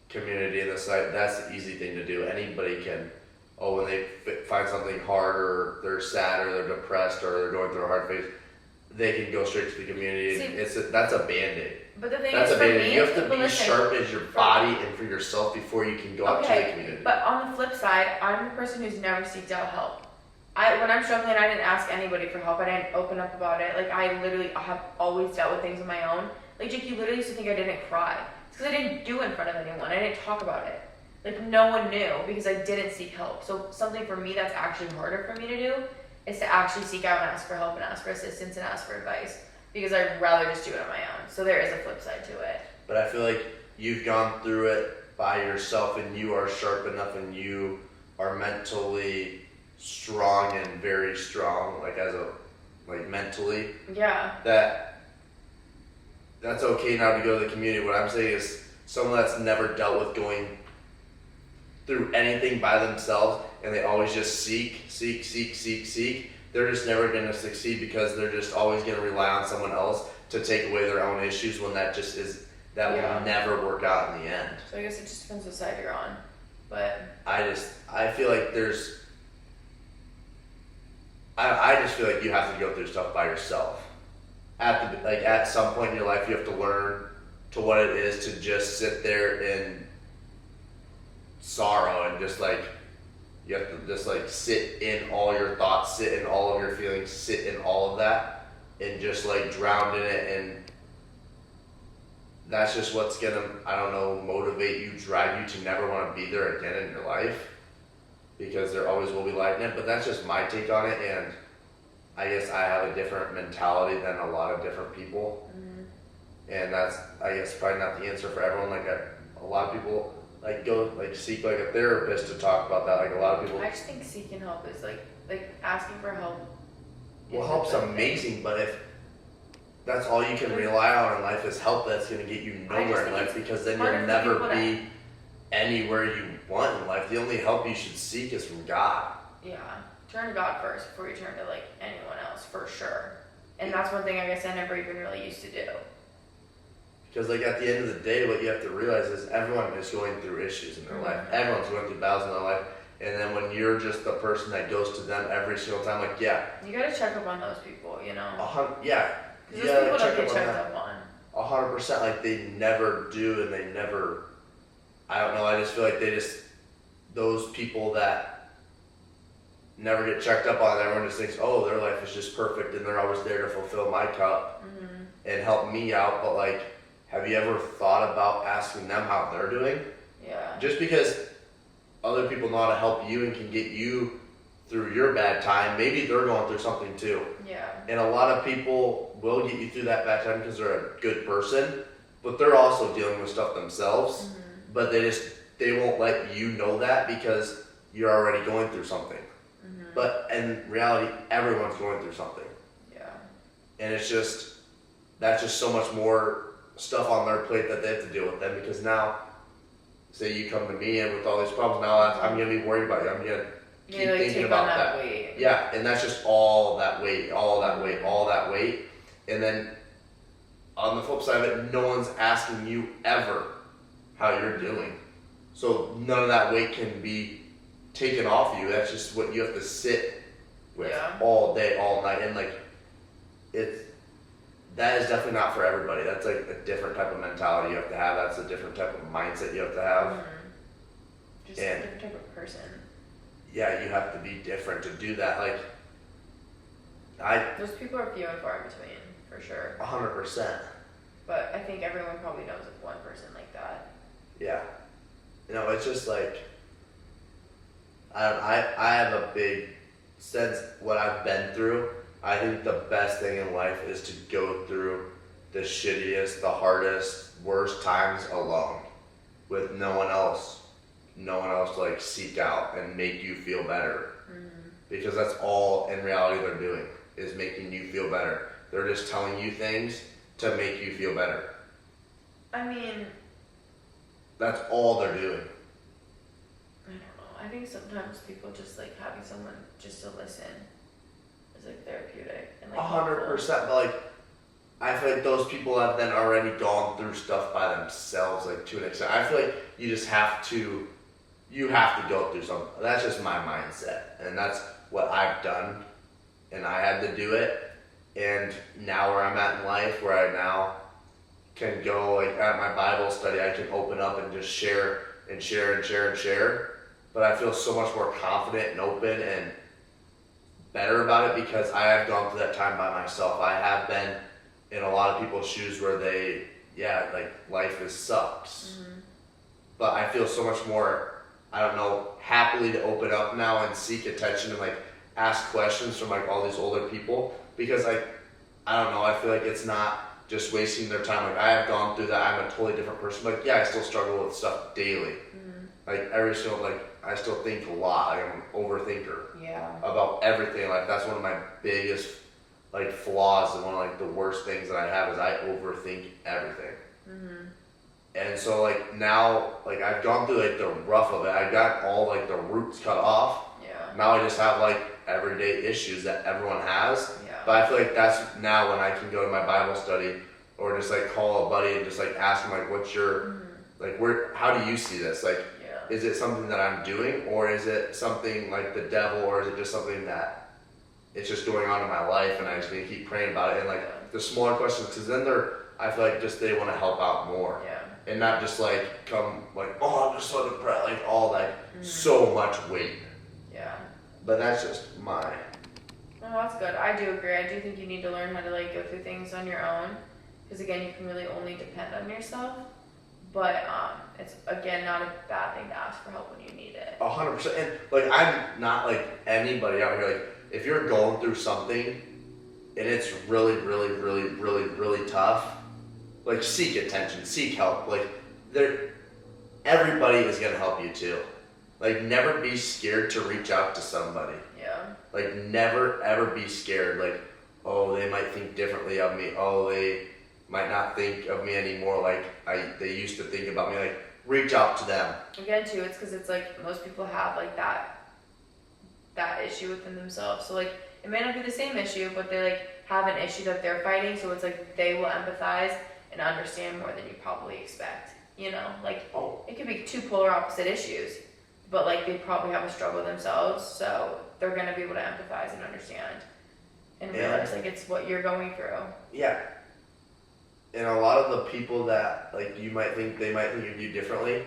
community and the site. That's the easy thing to do. Anybody can, when they find something hard or they're sad or they're depressed or they're going through a hard phase, they can go straight to the community. See, that's a Band-Aid. But the thing that's is, a Band-Aid. me, you have to be sharp as your body and for yourself before you can go out to the community. But on the flip side, I'm the person who's never seeked out help. When I'm struggling, I didn't ask anybody for help. I didn't open up about it. Like, I literally have always dealt with things on my own. Like, Jake, you literally used to think I didn't cry. It's because I didn't do it in front of anyone. I didn't talk about it. Like, no one knew because I didn't seek help. So something for me that's actually harder for me to do is to actually seek out and ask for help and ask for assistance and ask for advice. Because I'd rather just do it on my own. So there is a flip side to it. But I feel like you've gone through it by yourself and you are sharp enough and you are mentally strong and very strong, like mentally. Yeah. That's okay now to go to the community. What I'm saying is someone that's never dealt with going through anything by themselves and they always just seek, they're just never going to succeed because they're just always going to rely on someone else to take away their own issues when that will never work out in the end. So I guess it just depends what side you're on. But I feel like I just feel like you have to go through stuff by yourself. At some point in your life, you have to learn to what it is to just sit there in sorrow and just like you have to just like sit in all your thoughts, sit in all of your feelings, sit in all of that, and just like drown in it. And that's just what's gonna, I don't know, motivate you, drive you to never want to be there again in your life. Because there always will be light in it, but that's just my take on it, and I guess I have a different mentality than a lot of different people, and that's, I guess, probably not the answer for everyone. Like a lot of people like go like seek like a therapist to talk about that. Like a lot of people. I just think seeking help is like asking for help. Well, help's amazing, but if that's all you can rely on in life is help, that's going to get you nowhere in life because then you'll never be anywhere you want in life. The only help you should seek is from God. Yeah, turn to God first before you turn to like anyone else, for sure. And that's one thing I guess I never even really used to do. Because like at the end of the day, what you have to realize is everyone is going through issues in their life. Everyone's going through battles in their life. And then when you're just the person that goes to them every single time, like, yeah. You gotta check up on those people, you know? Yeah. Because those people don't get checked up on. 100%. Like they never do, and they never, I don't know, I just feel like those people that never get checked up on, everyone just thinks, oh, their life is just perfect and they're always there to fulfill my cup and help me out. But like, have you ever thought about asking them how they're doing? Yeah. Just because other people know how to help you and can get you through your bad time, maybe they're going through something too. Yeah. And a lot of people will get you through that bad time because they're a good person, but they're also dealing with stuff themselves. But they won't let you know that because you're already going through something. But in reality, everyone's going through something. Yeah. And that's just so much more stuff on their plate that they have to deal with them, because now, say you come to me and with all these problems, now I'm going to be worried about you. I'm going to keep thinking about that. Weight. Yeah, and that's just all that weight. And then on the flip side of it, no one's asking you ever how you're doing. So none of that weight can be taken off you. That's just what you have to sit with all day, all night. And like, that is definitely not for everybody. That's like a different type of mentality you have to have. That's a different type of mindset you have to have. Just a different type of person. Yeah, you have to be different to do that. Like, those people are few and far in between, for sure. 100%. But I think everyone probably knows of one person like that. Yeah. It's just like, I have a big sense what I've been through. I think the best thing in life is to go through the shittiest, the hardest, worst times alone with no one else to like seek out and make you feel better. Because that's all in reality they're doing, is making you feel better. They're just telling you things to make you feel better. I mean, that's all they're doing. I don't know. I think sometimes people just like having someone just to listen is like therapeutic and like 100%. But like, I feel like those people have then already gone through stuff by themselves, like to an extent. I feel like you have to go through something. That's just my mindset, and that's what I've done, and I had to do it. And now where I'm at in life, where I now can go, like at my Bible study, I can open up and just share. But I feel so much more confident and open and better about it because I have gone through that time by myself. I have been in a lot of people's shoes where life sucks. But I feel so much more, happily to open up now and seek attention and like ask questions from like all these older people, because I feel like it's not just wasting their time. Like, I have gone through that. I'm a totally different person. Like, yeah, I still struggle with stuff daily. Like I still think a lot. Like, I'm an overthinker. Yeah. About everything. Like, that's one of my biggest like flaws, and one of like the worst things that I have is I overthink everything. And so like now, like I've gone through like the rough of it. I got all like the roots cut off. Yeah. Now I just have like everyday issues that everyone has. Yeah. But I feel like that's now when I can go to my Bible study or just like call a buddy and just like ask him like, what's your like how do you see this? Like, is it something that I'm doing, or is it something like the devil, or is it just something that it's just going on in my life and I just need to keep praying about it? And like the smaller questions, because then I feel like just they want to help out more. Yeah. And not just like come like, oh, I'm just so depressed, like all like so much weight. Yeah. But that's just my. No, that's good. I do agree. I do think you need to learn how to like go through things on your own, because again, you can really only depend on yourself. But it's again not a bad thing to ask for help when you need it. 100%. And like, I'm not like anybody out here. Like, if you're going through something and it's really, really, really, really, really tough, like seek attention, seek help. Like, everybody is gonna help you too. Like, never be scared to reach out to somebody. Yeah. Like, never ever be scared. Like, oh, they might think differently of me. Oh, they might not think of me anymore like they used to think about me. Like, reach out to them. Again, too, it's because it's like most people have like that issue within themselves. So like it may not be the same issue, but they like have an issue that they're fighting. So it's like they will empathize and understand more than you probably expect. Like it could be two polar opposite issues, but like they probably have a struggle themselves. So they're gonna be able to empathize and understand and realize like it's what you're going through. Yeah. And a lot of the people that like they might think of you differently,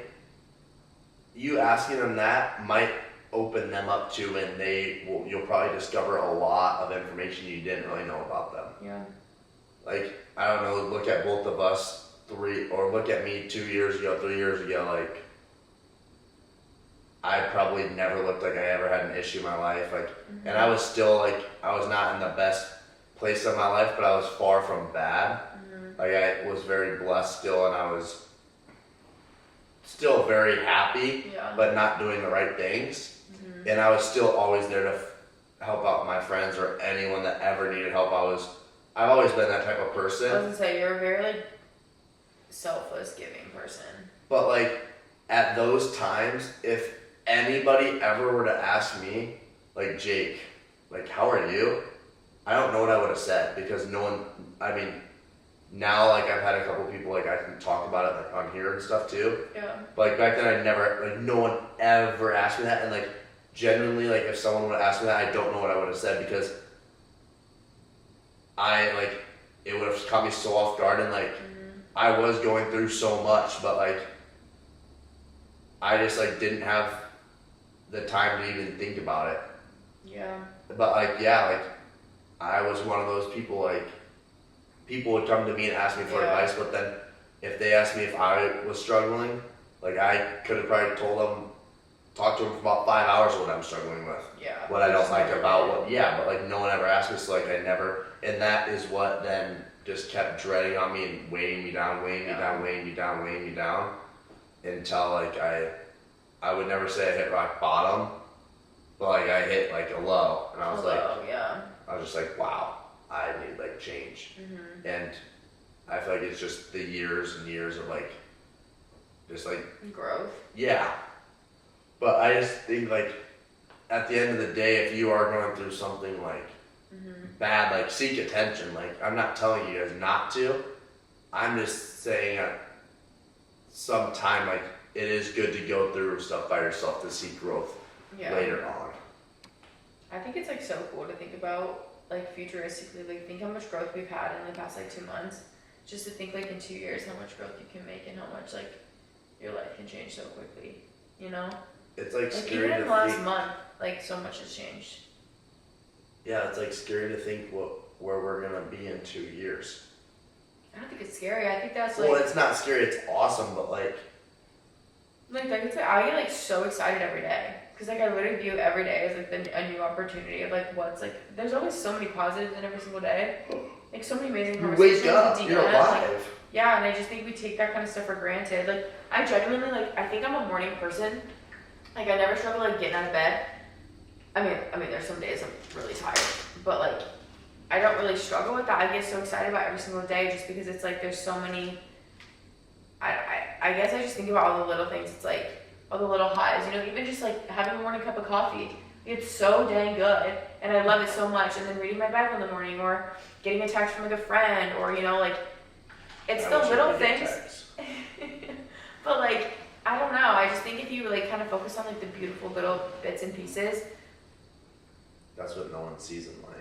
you asking them that might open them up to, and you'll probably discover a lot of information you didn't really know about them. Yeah. Like, I don't know, look at both of us look at me 2 years ago, 3 years ago, like I probably never looked like I ever had an issue in my life. Like, and I was still like, I was not in the best place of my life, but I was far from bad. Like, I was very blessed still, and I was still very happy, but not doing the right things. And I was still always there to help out my friends or anyone that ever needed help. I've always been that type of person. I was gonna say, you're a very like selfless, giving person. But like, at those times, if anybody ever were to ask me, like, Jake, like, how are you? I don't know what I would have said, because no one, now, like, I've had a couple people, like, I can talk about it, like, on here and stuff, too. Yeah. But, like, back then, I never, like, no one ever asked me that. And, like, genuinely, like, if someone would have asked me that, I don't know what I would have said, because it would have caught me so off guard. And, like, I was going through so much, but, like, I just, like, didn't have the time to even think about it. Yeah. But, like, yeah, like, I was one of those people, like, people would come to me and ask me for advice, but then if they asked me if I was struggling, Like I could have probably talked to him for about 5 hours of what I'm struggling with. Yeah. What I don't like about what, but like no one ever asked me, so like I never, and that is what then just kept dreading on me and weighing me down, until like I would never say I hit rock bottom, but like I hit like a low, and I was I was just like, wow, I need like change, and I feel like it's just the years and years of like, just like growth. Yeah, but I just think like, at the end of the day, if you are going through something like bad, like seek attention. Like I'm not telling you guys not to. I'm just saying at some time, like it is good to go through stuff by yourself to see growth later on. I think it's like so cool to think about, like futuristically, like think how much growth we've had in the past like 2 months. Just to think like in 2 years how much growth you can make and how much like your life can change so quickly. You know? It's like scary even in to the last think. month, like so much has changed. Yeah, it's like scary to think where we're gonna be in 2 years. I don't think it's scary. I think that's like. Well, it's not scary. It's awesome, but like. Like I get like so excited every day because like I literally view every day as like a new opportunity of like what's like. There's always so many positives in every single day. Like so many amazing conversations. You wake up, you're alive. Like, yeah, and I just think we take that kind of stuff for granted. Like I genuinely like I think I'm a morning person. Like I never struggle like getting out of bed. I mean, there's some days I'm really tired, but like, I don't really struggle with that. I get so excited about every single day just because it's like there's so many. I guess I just think about all the little things. It's like all the little highs, you know, even just like having a morning cup of coffee. It's so dang good, and I love it so much. And then reading my Bible in the morning, or getting a text from like a friend, or you know, like it's the little things. But like I don't know. I just think if you like kind of focus on like the beautiful little bits and pieces. That's what no one sees in life.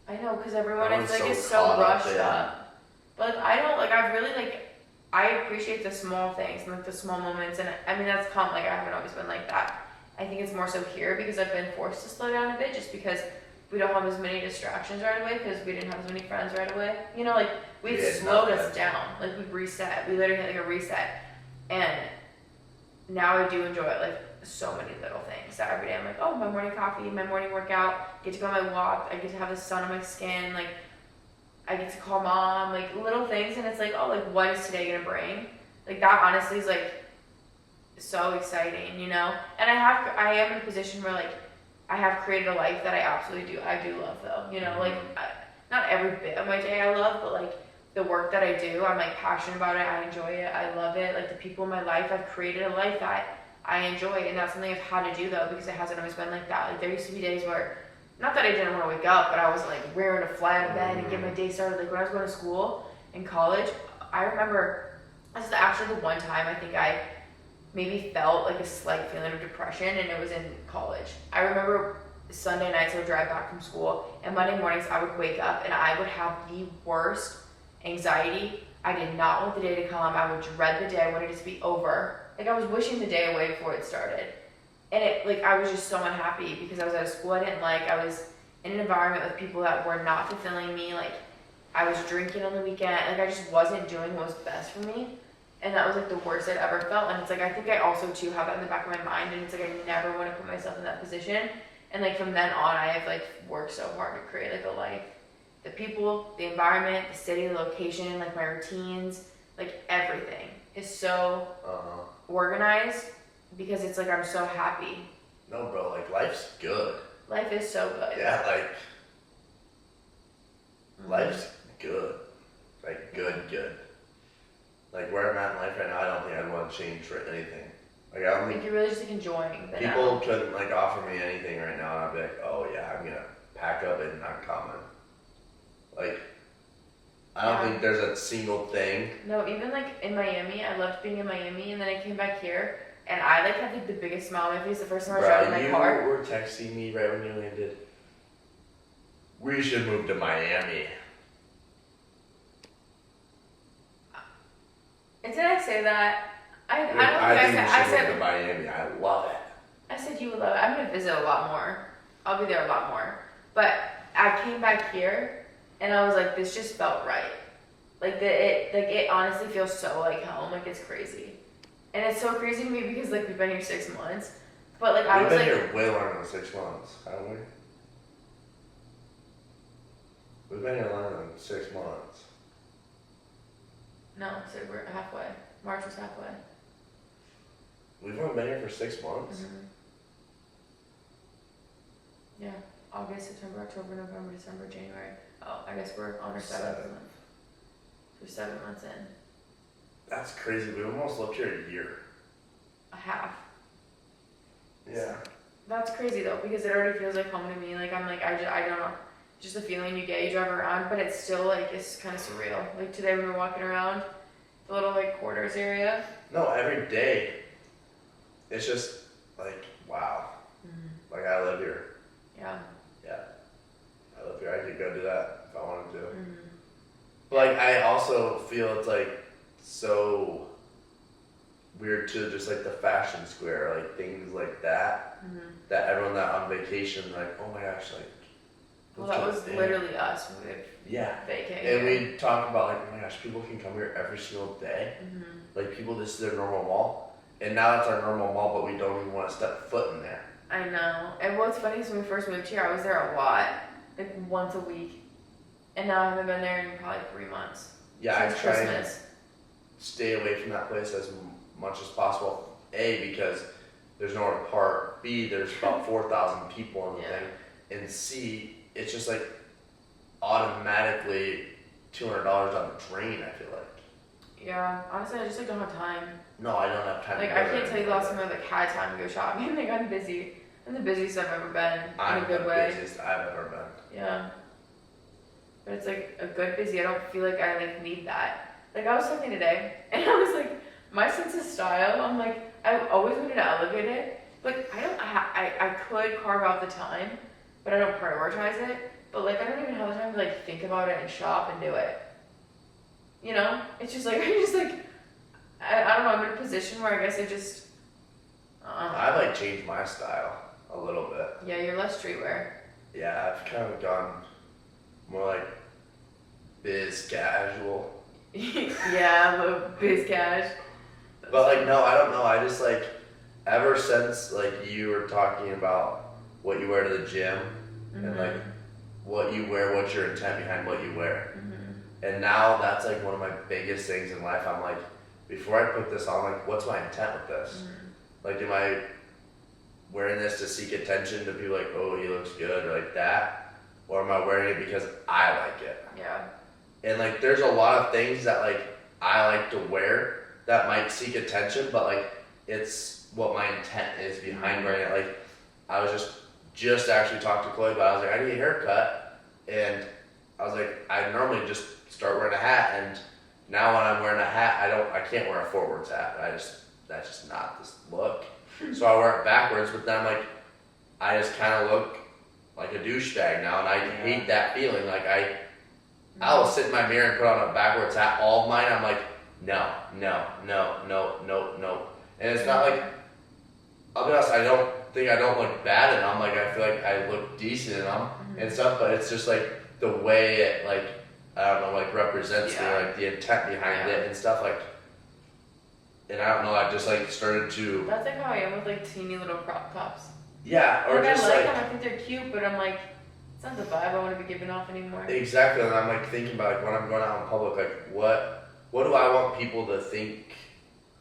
I know, because everyone is like is so rushed up. But like, I don't like. I've really like. I appreciate the small things and like the small moments, and I mean that's like I haven't always been like that. I think it's more so here because I've been forced to slow down a bit, just because we don't have as many distractions right away because we didn't have as many friends right away. You know, like we slowed us down. Like we reset. We literally hit like a reset, and now I do enjoy it. Like so many little things that every day I'm like, oh, my morning coffee, my morning workout, get to go on my walk, I get to have the sun on my skin, like I get to call mom, like little things, and it's like, oh, like what is today gonna bring? Like that honestly is like so exciting, you know? And I am in a position where like I have created a life that I do love though, you know? Like not every bit of my day I love, but like the work that I do, I'm like passionate about it, I enjoy it, I love it. Like the people in my life, I've created a life that I enjoy, and that's something I've had to do though, because it hasn't always been like that. Like there used to be days where, not that I didn't want to wake up, but I was like raring to fly out of bed and get my day started. Like when I was going to school in college, I remember this is actually the one time I think I maybe felt like a slight feeling of depression, and it was in college. I remember Sunday nights I would drive back from school, and Monday mornings I would wake up and I would have the worst anxiety. I did not want the day to come. I would dread the day. I wanted it to be over. Like I was wishing the day away before it started. And it like I was just so unhappy because I was at a school I didn't like. I was in an environment with people that were not fulfilling me. Like I was drinking on the weekend. Like I just wasn't doing what was best for me. And that was like the worst I'd ever felt. And it's like I think I also too have that in the back of my mind, and it's like I never want to put myself in that position. And like from then on I have like worked so hard to create like a life. The people, the environment, the city, the location, like my routines, like everything is so organized because it's like I'm so happy. No, bro, like life's good. Life is so good. Yeah, like life's good. Like good. Like where I'm at in life right now, I don't think I'd want to change for anything. Like I don't think you're really just like enjoying the people now. couldn't like offer me anything right now, and I'd be like, oh yeah, I'm gonna pack up and not coming. Like I don't think there's a single thing. No, even like in Miami, I loved being in Miami, and then I came back here, and I like had like the biggest smile on my face the first time I was driving my car. You were texting me right when you landed. We should move to Miami. And did I say that? I don't think I said move to Miami. I love it. I said you would love it. I'm gonna visit a lot more. I'll be there a lot more. But I came back here, and I was like, this just felt right. Like it honestly feels so like home. Like it's crazy. And it's so crazy to me because, like, we've been here 6 months. But, like, I We've was been like... here way longer than 6 months, haven't we? We've been here longer than 6 months. No, so we're halfway. March was halfway. We've only been here for 6 months? Mm-hmm. Yeah. August, September, October, November, December, January. Oh, I guess we're on our 7th month. We're 7 months in. That's crazy. We almost lived here a year. A half. Yeah. That's crazy though, because it already feels like home to me. Like, I'm like, I don't know. Just the feeling you get, you drive around, but it's still like, it's kind of surreal. Like today we were walking around the little like quarters area. No, every day. It's just like, wow. Mm-hmm. Like, I live here. Yeah. Yeah. I live here. I could go do that if I wanted to. Mm-hmm. But, like, I also feel it's, like, so weird to just, like, the fashion square, like, things like that. Mm-hmm. That everyone that on vacation, like, oh my gosh, like. Well, that was literally us when we would vacate. And we talk about, like, oh my gosh, people can come here every single day. Mm-hmm. Like, people, this is their normal mall. And now it's our normal mall, but we don't even want to step foot in there. I know. And what's funny is when we first moved here, I was there a lot, like once a week. And now I haven't been there in probably 3 months. Yeah, since I try Christmas. and stay away from that place as much as possible. A, because there's nowhere to park. B, there's about 4,000 people in the thing. And C, it's just like automatically $200 on the drain, I feel like. Yeah, honestly, I just like don't have time. No, I don't have time Like, to go I can't there tell you the last anymore. time I like had time to go shopping. Like, I'm busy. I'm the busiest I've ever been in a good the way. busiest I've ever been. Yeah. But it's like a good busy. I don't feel like I like need that. Like, I was talking today, and I was like, my sense of style, I'm like, I always wanted to elevate it. But I could carve out the time, but I don't prioritize it. But like, I don't even have the time to like think about it and shop and do it. You know? It's just like, I don't know, I'm in a position where I guess I just, I like changed my style a little bit. Yeah, you're less streetwear. Yeah, I've kind of gone more like biz casual. Yeah, the biz cash. But like, no, I don't know. I just like, ever since like you were talking about what you wear to the gym and like what you wear, what's your intent behind what you wear. And now that's like one of my biggest things in life. I'm like, before I put this on, like, what's my intent with this? Like, am I wearing this to seek attention to be like, oh, he looks good, or like that? Or am I wearing it because I like it? Yeah. And like, there's a lot of things that like I like to wear that might seek attention, but like, it's what my intent is behind wearing it. Like, I was just actually talked to Chloe about it. I was like, I need a haircut. And I was like, I normally just start wearing a hat, and now when I'm wearing a hat, I can't wear a forwards hat. That's just not this look. So I wear it backwards, but then I'm like, I just kind of look like a douchebag now, and I hate that feeling. Like, I will sit in my mirror and put on a backwards hat all of mine. I'm like, no. And it's not like, I'll be honest, I don't think I don't look bad in them. Like, I feel like I look decent in them and stuff, but it's just like the way it, like, I don't know, like represents me, like the intent behind it and stuff. Like, and I don't know, I just like started to. That's like how I am with like teeny little crop tops. Yeah, or like, just I like like. them, I think they're cute, but I'm like, it's not the vibe I want to be giving off anymore. Exactly, and I'm like thinking about like when I'm going out in public, like what do I want people to think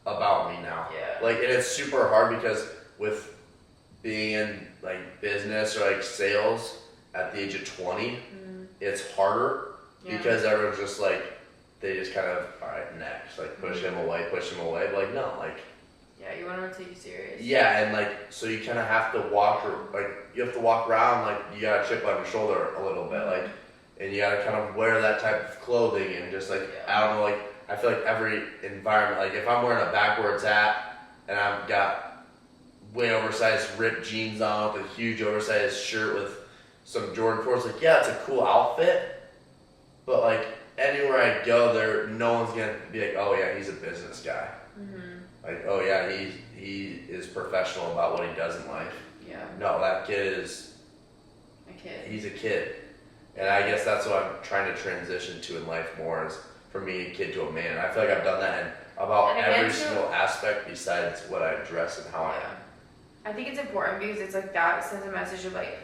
about me now? Yeah. Like, and it's super hard because with being in like business or like sales at the age of 20, it's harder because everyone's just like, they just kind of, all right, next, like push him away, but like no, like. Yeah, you want them to take you serious. Yeah, and like, so you kind of have to walk, like, you have to walk around, like, you got a chip on your shoulder a little bit, like, and you got to kind of wear that type of clothing, and just like, I don't know, like, I feel like every environment, like, if I'm wearing a backwards hat, and I've got way oversized ripped jeans on with a huge oversized shirt with some Jordan 4s, like, yeah, it's a cool outfit, but like, anywhere I go, no one's gonna be like, oh yeah, he's a business guy. Like, oh yeah, he is professional about what he does in life. Yeah. No, that kid is a kid. He's a kid. And I guess that's what I'm trying to transition to in life more, is from being a kid to a man. I feel like I've done that in about And again, every too- single aspect besides what I dress and how I am. I think it's important because it's like that sends a message of like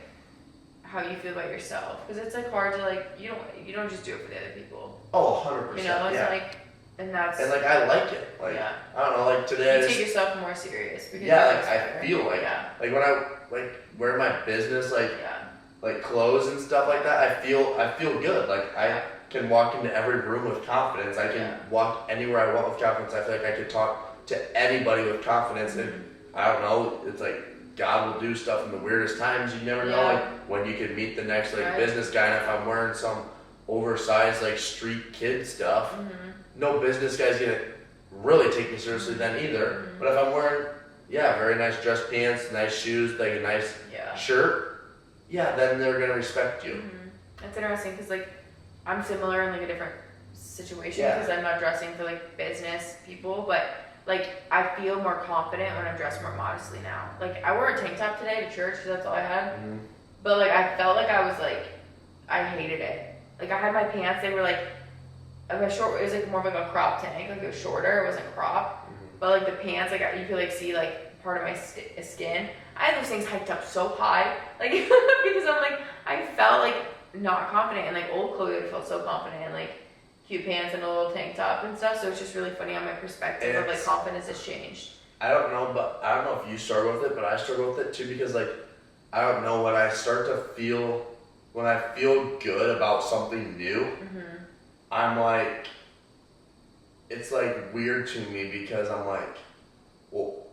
how you feel about yourself, because it's like hard to like you don't just do it for the other people. Oh, 100%. You know, it's yeah. like, and that's And like I like it. Like yeah. I don't know, like today. You take yourself more serious. Because Yeah, you like I feel like like when I like wear my business like clothes and stuff like that, I feel good. Like I can walk into every room with confidence. I can walk anywhere I want with confidence. I feel like I could talk to anybody with confidence, and I don't know. It's like God will do stuff in the weirdest times. You never know, like when you could meet the next like business guy. And if I'm wearing some oversized like street kid stuff, no business guy's gonna really take me seriously then either. But if I'm wearing very nice dress pants, nice shoes, like a nice shirt, then they're gonna respect you. That's interesting because like I'm similar in like a different situation because I'm not dressing for like business people, but like I feel more confident when I'm dressed more modestly now. Like I wore a tank top today to church because that's all I had, but like I felt like I was like I hated it. Like I had my pants, they were like a short. It was like more of like a crop tank, like it was shorter. It wasn't crop, but like the pants, like you could like see like part of my skin. I had those things hiked up so high, like because I'm like I felt like not confident, and like old clothes I felt so confident, and like cute pants and a little tank top and stuff. So it's just really funny on my perspective of like confidence has changed. I don't know if you struggle with it, but I struggle with it too because like I don't know when I start to feel when I feel good about something new, I'm like it's like weird to me because I'm like, well,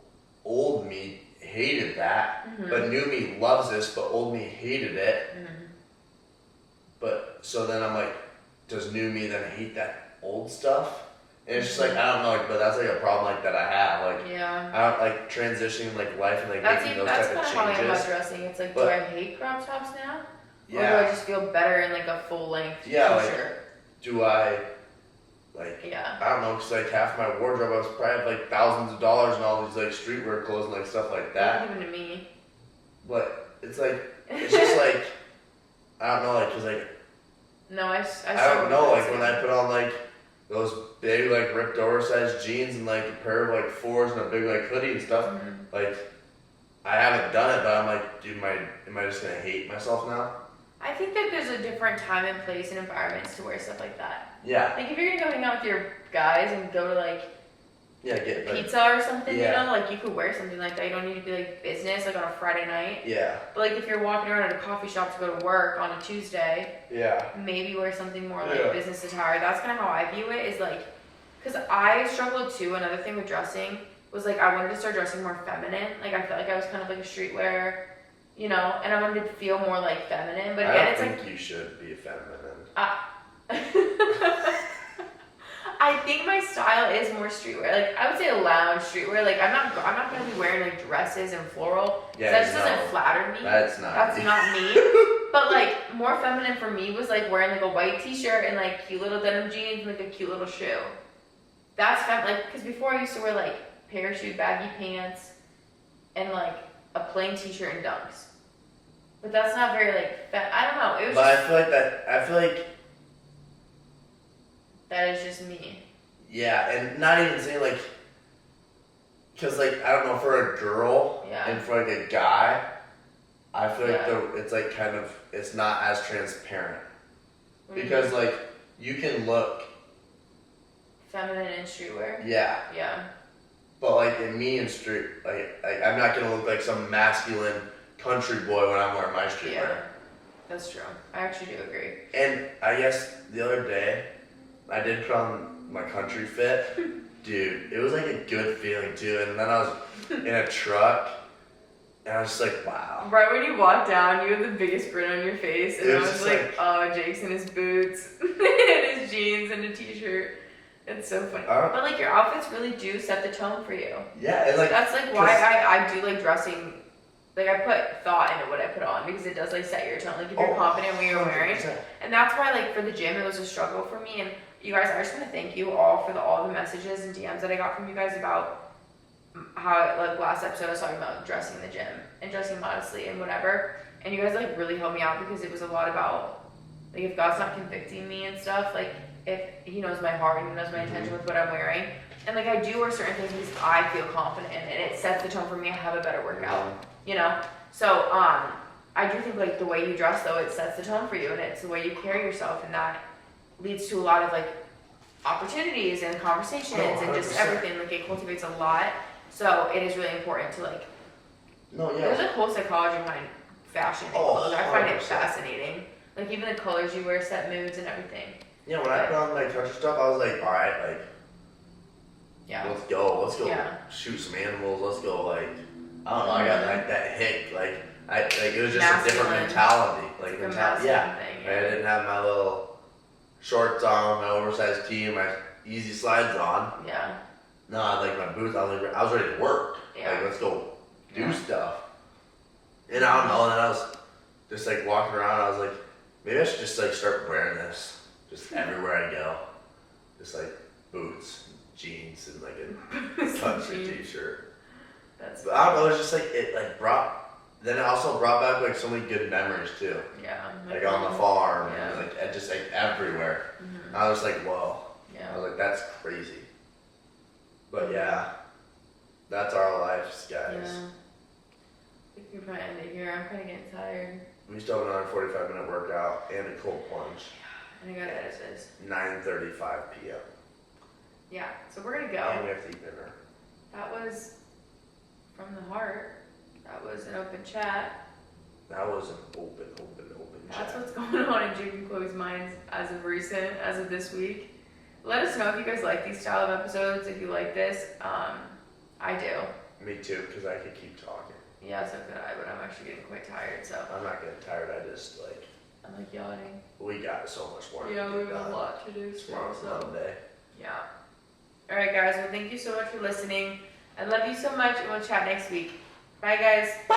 old me hated that, but new me loves this, but old me hated it. But so then I'm like, does new me then hate that old stuff? And it's just like I don't know, like, but that's like a problem like that I have. Like I don't like transitioning like life and like making those type of changes. That's kind of how I am about dressing. It's like, do I hate crop tops now? Or do I just feel better in like a full length t-shirt? Like, do I like I don't know, because like half my wardrobe I was probably have like thousands of dollars and all these like streetwear clothes and like stuff like that. Even to me. But it's like it's just like I don't know, like because like no, I don't know, like when I put on like those big like ripped oversized jeans and like a pair of like fours and a big like hoodie and stuff, like I haven't done it, but I'm like, dude, am I just gonna hate myself now? I think that there's a different time and place and environments to wear stuff like that. Yeah. Like if you're gonna go hang out with your guys and go to like get pizza or something, you know, like you could wear something like that. You don't need to be like business, like on a Friday night. Yeah. But like if you're walking around at a coffee shop to go to work on a Tuesday, maybe wear something more like business attire. That's kind of how I view it. Is like, because I struggled too. Another thing with dressing was like I wanted to start dressing more feminine. Like I felt like I was kind of like a streetwear, you know, and I wanted to feel more like feminine. But again, it's like you should be feminine. I think my style is more streetwear. Like I would say a lounge streetwear. Like I'm not gonna be wearing like dresses and floral. Yeah, that just doesn't flatter me. That's not me. But like more feminine for me was like wearing like a white t-shirt and like cute little denim jeans and like a cute little shoe. That's like because before I used to wear like parachute baggy pants and like a plain t-shirt and dunks. But that's not very like I don't know. It was. But just, I feel like that is just me. Yeah, and not even saying like, because like I don't know, for a girl and for like a guy, I feel like it's like kind of it's not as transparent because like you can look feminine in streetwear. Yeah. But like in me in street, like I'm not gonna look like some masculine country boy when I'm wearing my streetwear. Yeah, that's true. I actually do agree. And I guess the other day, I did put on my country fit. Dude, it was like a good feeling too. And then I was in a truck, and I was just like, wow. Right when you walked down, you had the biggest grin on your face, and I was like, oh, Jake's in his boots, and his jeans, and a t-shirt. It's so funny. But like your outfits really do set the tone for you. Yeah, and like that's like why I do like dressing. Like I put thought into what I put on because it does like set your tone. Like if you're confident when you're wearing, and that's why like for the gym it was a struggle for me. And you guys, I just want to thank you all for all the messages and DMs that I got from you guys about how like last episode I was talking about dressing in the gym and dressing modestly and whatever. And you guys like really helped me out because it was a lot about like if God's not convicting me and stuff, like if He knows my heart and He knows my intention with what I'm wearing, And like I do wear certain things because I feel confident in it. It sets the tone for me. I have a better workout, you know? So, I do think like the way you dress though, it sets the tone for you and it's the way you carry yourself and that leads to a lot of like opportunities and conversations and just everything. Like it cultivates a lot. So it is really important to like, there's a whole psychology behind fashion and clothes. I find it fascinating. Like even the colors you wear set moods and everything. Yeah, when I put on like Trca stuff, I was like, all right, like, let's go shoot some animals. Let's go, like, I don't know. I got like that hick, like it was just masculine. A different mentality, like thing, I didn't have my little shorts on, my oversized tee, and my easy slides on. Yeah. No, I like my boots. I was ready to work. Yeah. Like, let's go do stuff. And I don't know. And then I was just like walking around. I was like, maybe I should just like start wearing this just everywhere I go. Just like boots, jeans, and like a country t-shirt. But I don't know. It's just like it like brought. Then it also brought back like so many good memories too. Yeah. Like on the farm and like just like everywhere. Mm-hmm. I was like, whoa. Yeah. I was like, that's crazy. But yeah, that's our lives, guys. Yeah. I think we probably end it here. I'm kind of getting tired. We still have another 45-minute workout and a cold plunge. Yeah, and I gotta edit this. 9:35 p.m. Yeah, so we're gonna go. And we have to eat dinner. That was from the heart. That was an open chat. That was an open chat. That's what's going on in Jake and Chloe's minds as of recent, as of this week. Let us know if you guys like these style of episodes, if you like this. I do. Me too, because I could keep talking. Yeah, so could I, but I'm actually getting quite tired, so. I'm not getting tired, I'm like yawning. We got so much more. Yeah, we have a lot to do still, so. Monday. Yeah. Alright guys, well thank you so much for listening. I love you so much, and we'll chat next week. Bye guys.